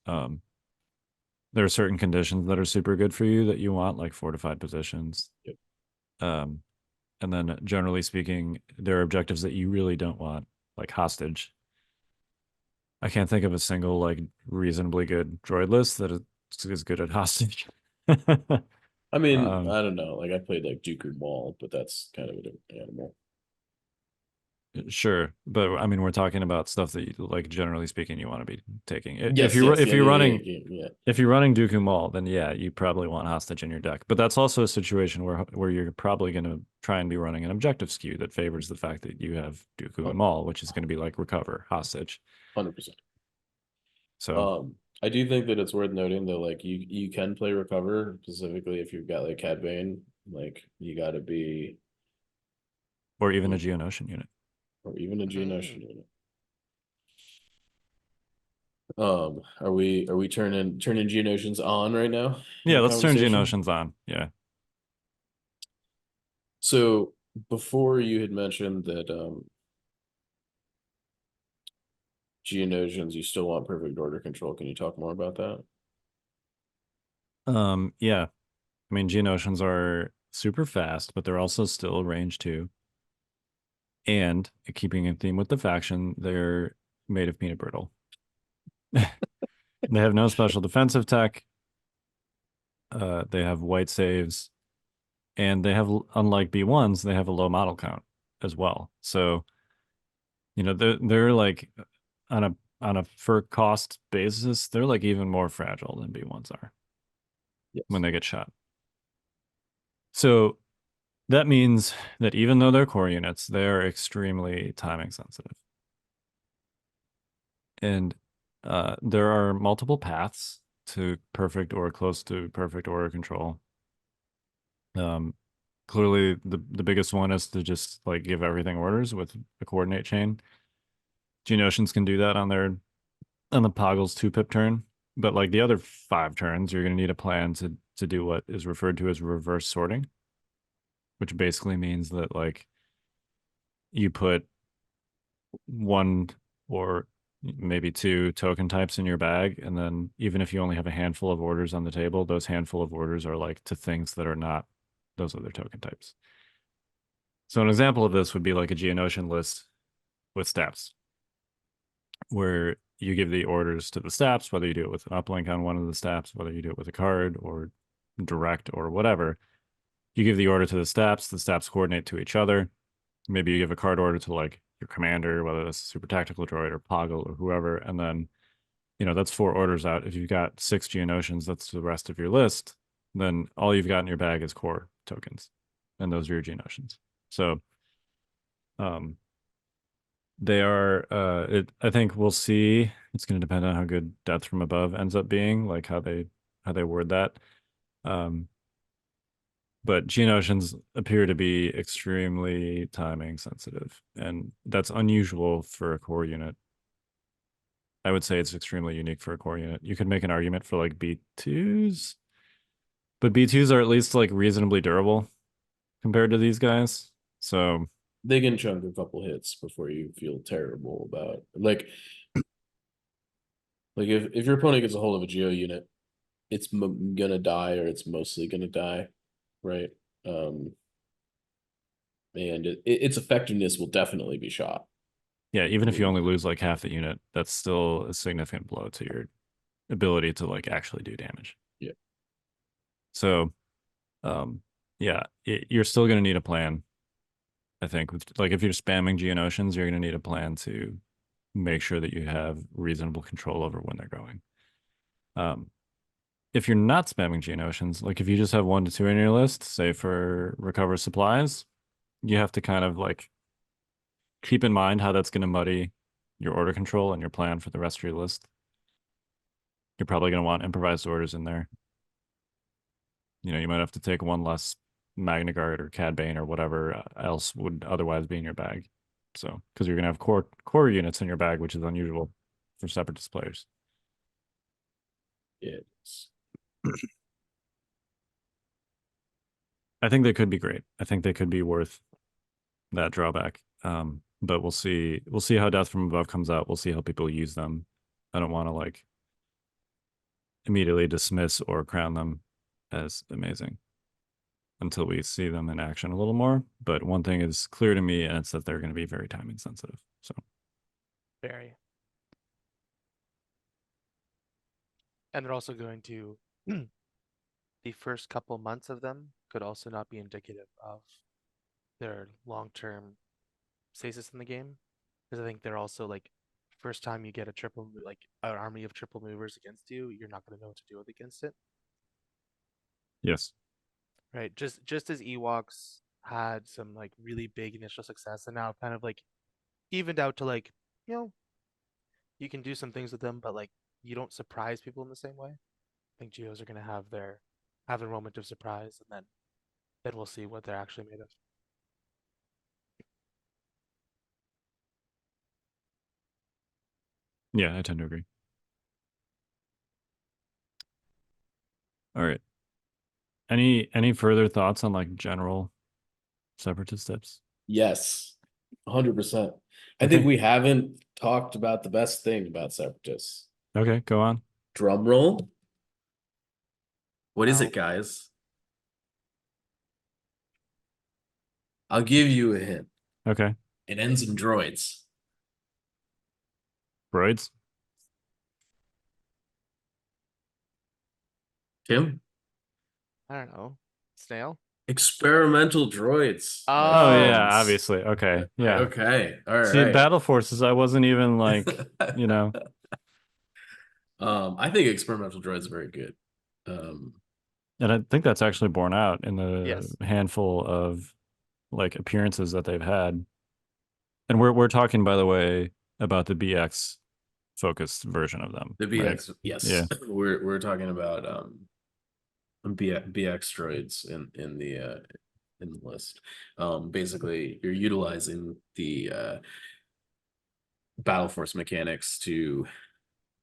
There are certain conditions that are super good for you that you want, like fortified positions. Yep. And then generally speaking, there are objectives that you really don't want, like hostage. I can't think of a single like reasonably good droid list that is good at hostage. I mean, I don't know. Like I played like Dooku Maul, but that's kind of a different animal. Sure, but I mean, we're talking about stuff that, you, like, generally speaking, you want to be taking. Yes, If you're running Dooku Maul, then yeah, you probably want hostage in your deck. But that's also a situation where you're probably going to try and be running an objective skew that favors the fact that you have Dooku and Maul, which is going to be like recover hostage. 100%. So I do think that it's worth noting that like you can play recover specifically if you've got like Cad Bane, like you got to be, or even a Geonosian unit. Or even a Geonosian unit. Are we turning Geonosians on right now? Yeah, let's turn Geonosians on. Yeah. So before you had mentioned that Geonosians, you still want perfect order control. Can you talk more about that? Yeah. I mean, Geonosians are super fast, but they're also still range 2. And keeping in theme with the faction, they're made of peanut brittle. They have no special defensive tech. They have white saves, and they have, unlike B1s, they have a low model count as well. So, you know, they're like on a for cost basis, they're like even more fragile than B1s are when they get shot. So that means that even though they're core units, they are extremely timing sensitive. And there are multiple paths to perfect or close to perfect order control. Clearly, the biggest one is to just like give everything orders with a coordinate chain. Geonosians can do that on the Poggle's 2-pip turn, but like the other 5 turns, you're going to need a plan to do what is referred to as reverse sorting, which basically means that like you put 1 or maybe 2 token types in your bag, and then even if you only have a handful of orders on the table, those handful of orders are like to things that are not those other token types. So an example of this would be like a Geonosian list with steps, where you give the orders to the steps, whether you do it with an uplink on one of the steps, whether you do it with a card or direct or whatever. You give the order to the steps coordinate to each other. Maybe you give a card order to like your commander, whether that's a super tactical droid or Poggle or whoever, and then, you know, that's 4 orders out. If you've got 6 Geonosians, that's the rest of your list. Then all you've got in your bag is core tokens, and those are your Geonosians. So Um, they are. I think we'll see. It's going to depend on how good Death from Above ends up being, like how they word that. Um, but Geonosians appear to be extremely timing sensitive, and that's unusual for a core unit. I would say it's extremely unique for a core unit. You could make an argument for like B2s, but B2s are at least like reasonably durable compared to these guys. So They can chunk a couple hits before you feel terrible about like if your opponent gets a hold of a Geo unit, it's gonna die or it's mostly gonna die, right? Um, and its effectiveness will definitely be shot. yeah, even if you only lose like half the unit, that's still a significant blow to your ability to like actually do damage. Yeah. So, yeah, you're still going to need a plan. I think, like if you're spamming Geonosians, you're going to need a plan to make sure that you have reasonable control over when they're going. If you're not spamming Geonosians, like if you just have 1 to 2 in your list, say for recover supplies, you have to kind of like keep in mind how that's going to muddy your order control and your plan for the rest of your list. You're probably going to want improvised orders in there. You might have to take 1 less Magna Guard or Cad Bane or whatever else would otherwise be in your bag. So, because you're going to have core units in your bag, which is unusual for Separatist players. It's I think they could be great. I think they could be worth that drawback. But we'll see. We'll see how Death from Above comes out. We'll see how people use them. I don't want to like immediately dismiss or crown them as amazing until we see them in action a little more. But one thing is clear to me, and it's that they're going to be very time insensitive. So Very. And they're also going to the first couple months of them could also not be indicative of their long-term stasis in the game. Because I think they're also like first time you get like an army of triple movers against you, you're not going to know what to do against it. yes, Right. Just as Ewoks had some like really big initial success and now kind of like evened out to like, you can do some things with them, but like you don't surprise people in the same way. I think Geos are gonna have their moment of surprise and then we'll see what they're actually made of. yeah, I tend to agree. All right. Any further thoughts on like general Separatist tips? yes, 100%. I Okay. think we haven't talked about the best thing about Separatists. Okay, go on. Drum roll. What is Wow. it, guys? I'll give you a hint. Okay. It ends in droids. Droids. Tim? I don't know. Snail? Experimental droids, my Oh yeah, Oh, friends. obviously. Okay. Yeah. Okay. All See, right. battle forces, I wasn't even like, you know. I think experimental droids are very good. Um, And I think that's actually borne out in the yes. handful of like appearances that they've had. And we're talking, by the way, about the BX focused version of them, the right? BX, yes. Yeah. We're talking about BX droids in the list. Basically you're utilizing the battle force mechanics to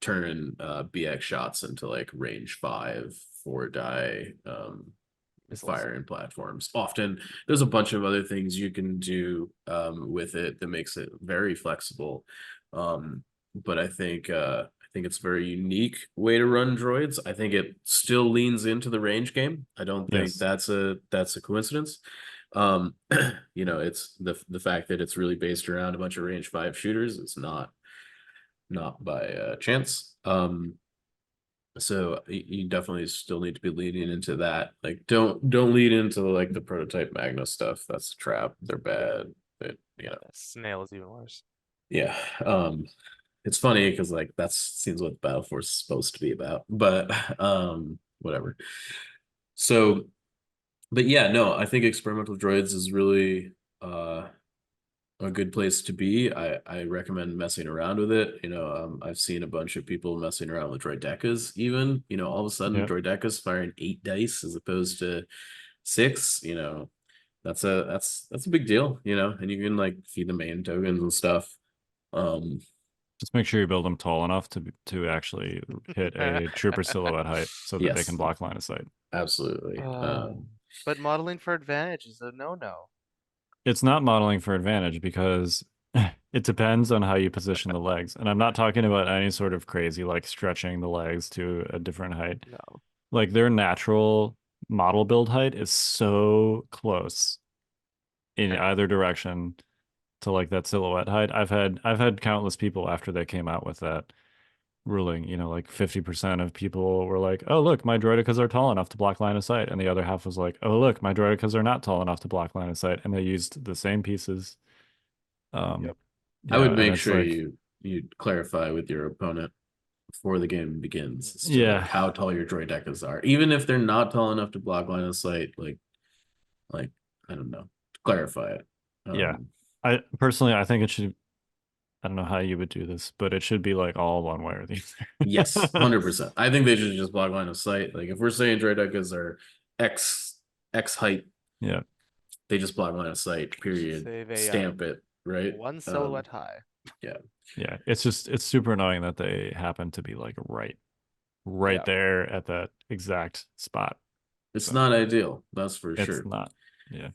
turn BX shots into like range 5 4 die Missiles. firing platforms. Often there's a bunch of other things you can do with it that makes it very flexible. But I think it's a very unique way to run droids. I think it still leans into the range game. I don't think Yes. that's a coincidence. It's the fact that it's really based around a bunch of range 5 shooters. It's not by chance. So you definitely still need to be leading into that. Like don't lead into like the prototype Magna stuff. That's a trap. They're bad. Snail is even worse. Yeah. It's funny because like that seems what the Battle Force is supposed to be about, but whatever. So, but yeah, no, I think experimental droids is really a good place to be. I recommend messing around with it. I've seen a bunch of people messing around with droidecas even. All of a sudden Yep. droidecas firing 8 dice as opposed to 6. That's a big deal, and you can like feed the main tokens and stuff. Just make sure you build them tall enough to actually hit a trooper silhouette height so that they can Yes, block line of sight. absolutely. But modeling for advantage is a no-no. It's not modeling for advantage because it depends on how you position the legs. And I'm not talking about any sort of crazy like stretching the legs to a different height. No. Like their natural model build height is so close in either direction to like that silhouette height. I've had countless people after they came out with that ruling, like 50% of people were like, "Oh, look, my droidicas are tall enough to block line of sight." And the other half was like, "Oh, look, my droidicas are not tall enough to block line of sight." And they used the same pieces. Yep. I would And make it's sure like, you clarify with your opponent before the game begins as to like yeah, how tall your droidecas are, even if they're not tall enough to block line of sight. Like I don't know, clarify it. yeah. Um, I think it should, I don't know how you would do this, but it should be like all one way or the yes, other. 100%. I think they should just block line of sight. Like if we're saying droidecas are X height, Yeah. they just block line of sight. Period. Save a Stamp it, right? one silhouette high. Yeah. Yeah. It's super annoying that they happen to be like right Yeah. there at that exact spot. It's So not ideal, that's for it's sure. not. Yeah.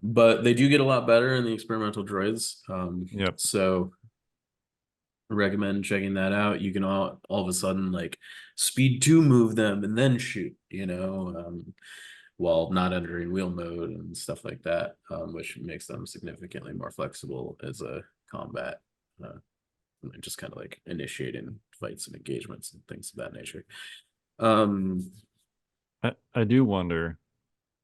But they do get a lot better in the experimental droids. Yep. So recommend checking that out. You can all of a sudden like speed 2 move them and then shoot, while not entering wheel mode and stuff like that, which makes them significantly more flexible as a combat. Just kind of like initiating fights and engagements and things of that nature. I do wonder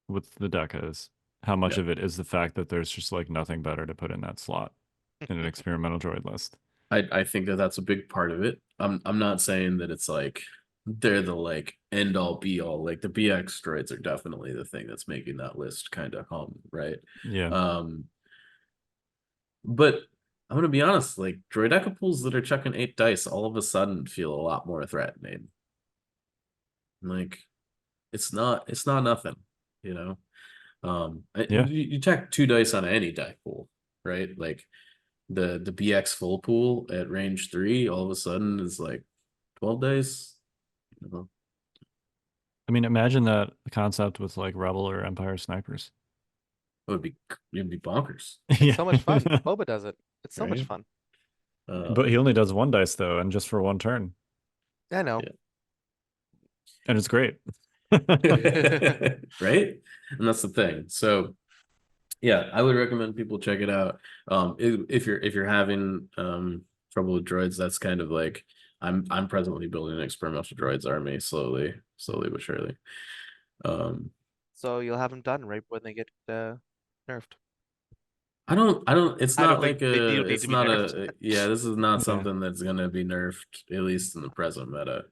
with the decas how much Yeah. of it is the fact that there's just like nothing better to put in that slot in an experimental droid list. I think that that's a big part of it. I'm not saying that it's like they're the like end all be all. Like the BX droids are definitely the thing that's making that list kind of hum, right? Yeah. But I'm gonna be honest, like droideca pools that are chucking 8 dice all of a sudden feel a lot more threatening. Like it's not nothing, you know. Yeah. You check 2 dice on any die pool, right? Like the BX full pool at range 3 all of a sudden is like 12 dice. You know? I mean, imagine that concept with like Rebel or Empire snipers. It'd be bonkers, It's so much fun. Boba does it. It's so much right? fun. But he only does 1 dice though, and just for 1 turn. I know. Yeah. And it's great. Right? And that's the thing. So yeah, I would recommend people check it out. If you're having trouble with droids, that's kind of like I'm presently building an experimental droids army slowly but surely. So you'll have them done right when they get nerfed. I don't it's I don't not think like they don't need it's to be not nerfed. yeah, this is not Yeah. something that's gonna be nerfed, at least in the present meta.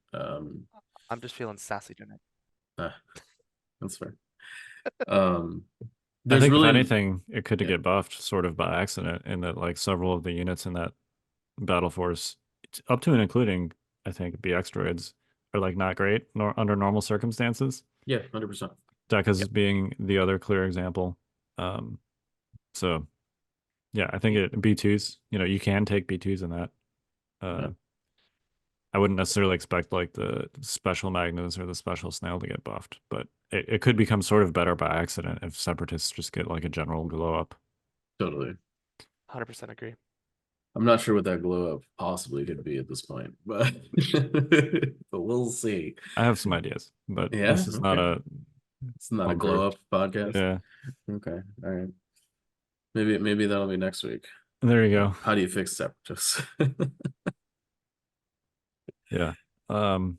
I'm just feeling sassy tonight. Ah, that's fair. Um I there's think if really anything, it could yeah, get buffed sort of by accident in that like several of the units in that battle force, up to and including, I think, BX droids, are like not great under normal circumstances. yeah, 100%. Dekas Yep. being the other clear example. Um, so yeah, I think it B2s, you can take B2s in that. Yeah, I wouldn't necessarily expect like the special Magnus or the special Snail to get buffed, but it could become sort of better by accident if Separatists just get like a general glow up. totally. 100% agree. I'm not sure what that glow up possibly could be at this point, but but we'll see. I have some ideas, but Yeah, this is not okay. a It's not a bunker. glow up podcast. Yeah, Okay, all right. Maybe that'll be next week. there you go. How do you fix separatists? Yeah. All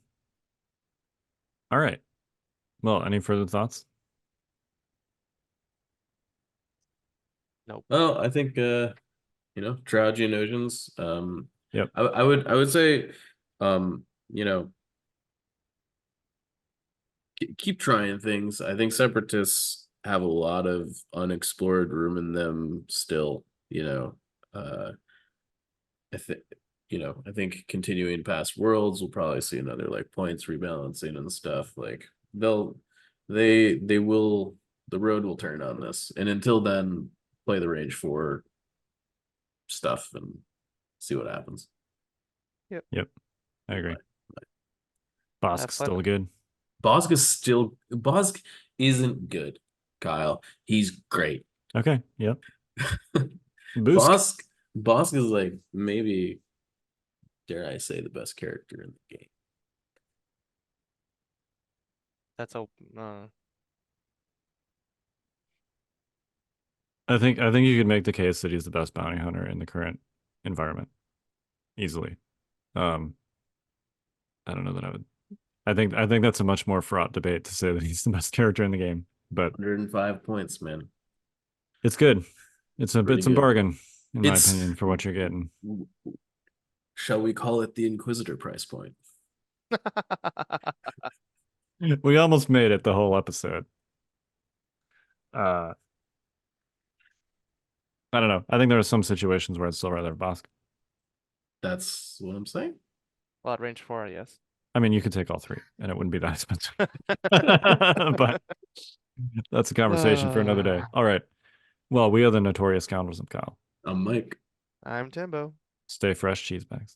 right. Well, any further thoughts? Nope. Well, I think try Geonosians. Yep. I would say, you know, keep trying things. I think separatists have a lot of unexplored room in them still. you know, I think I think continuing past Worlds, we'll probably see another like points rebalancing and stuff. Like they will, the road will turn on this, and until then, play the Rage 4 stuff and see what happens. Yep, I agree. Have Bosk's fun. still good. Bosk isn't good, Kyle. He's great. Okay, yep. Boosk. Bosk is like maybe, dare I say, the best character in the game. That's a I think you could make the case that he's the best bounty hunter in the current environment, easily. I don't know that I would. I think that's a much more fraught debate to say that he's the best character in the game, but 105 points, man. it's good. It's a Pretty it's a good. bargain, in my It's- opinion, for what you're getting. Shall we call it the Inquisitor price point? We almost made it the whole episode. I don't know. I think there are some situations where I'd still rather have Bosk. That's what I'm saying. well at range 4, yes. I mean, you could take all three, and it wouldn't be that expensive. But that's a conversation for another day. All right. Well, we are the Notorious Scoundrels of Kyle. I'm Mike. I'm Timbo. Stay fresh, cheese bags.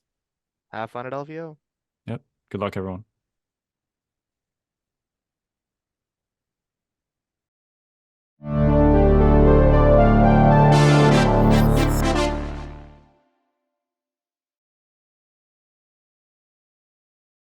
Have fun at LVO. Yep. Good luck, everyone.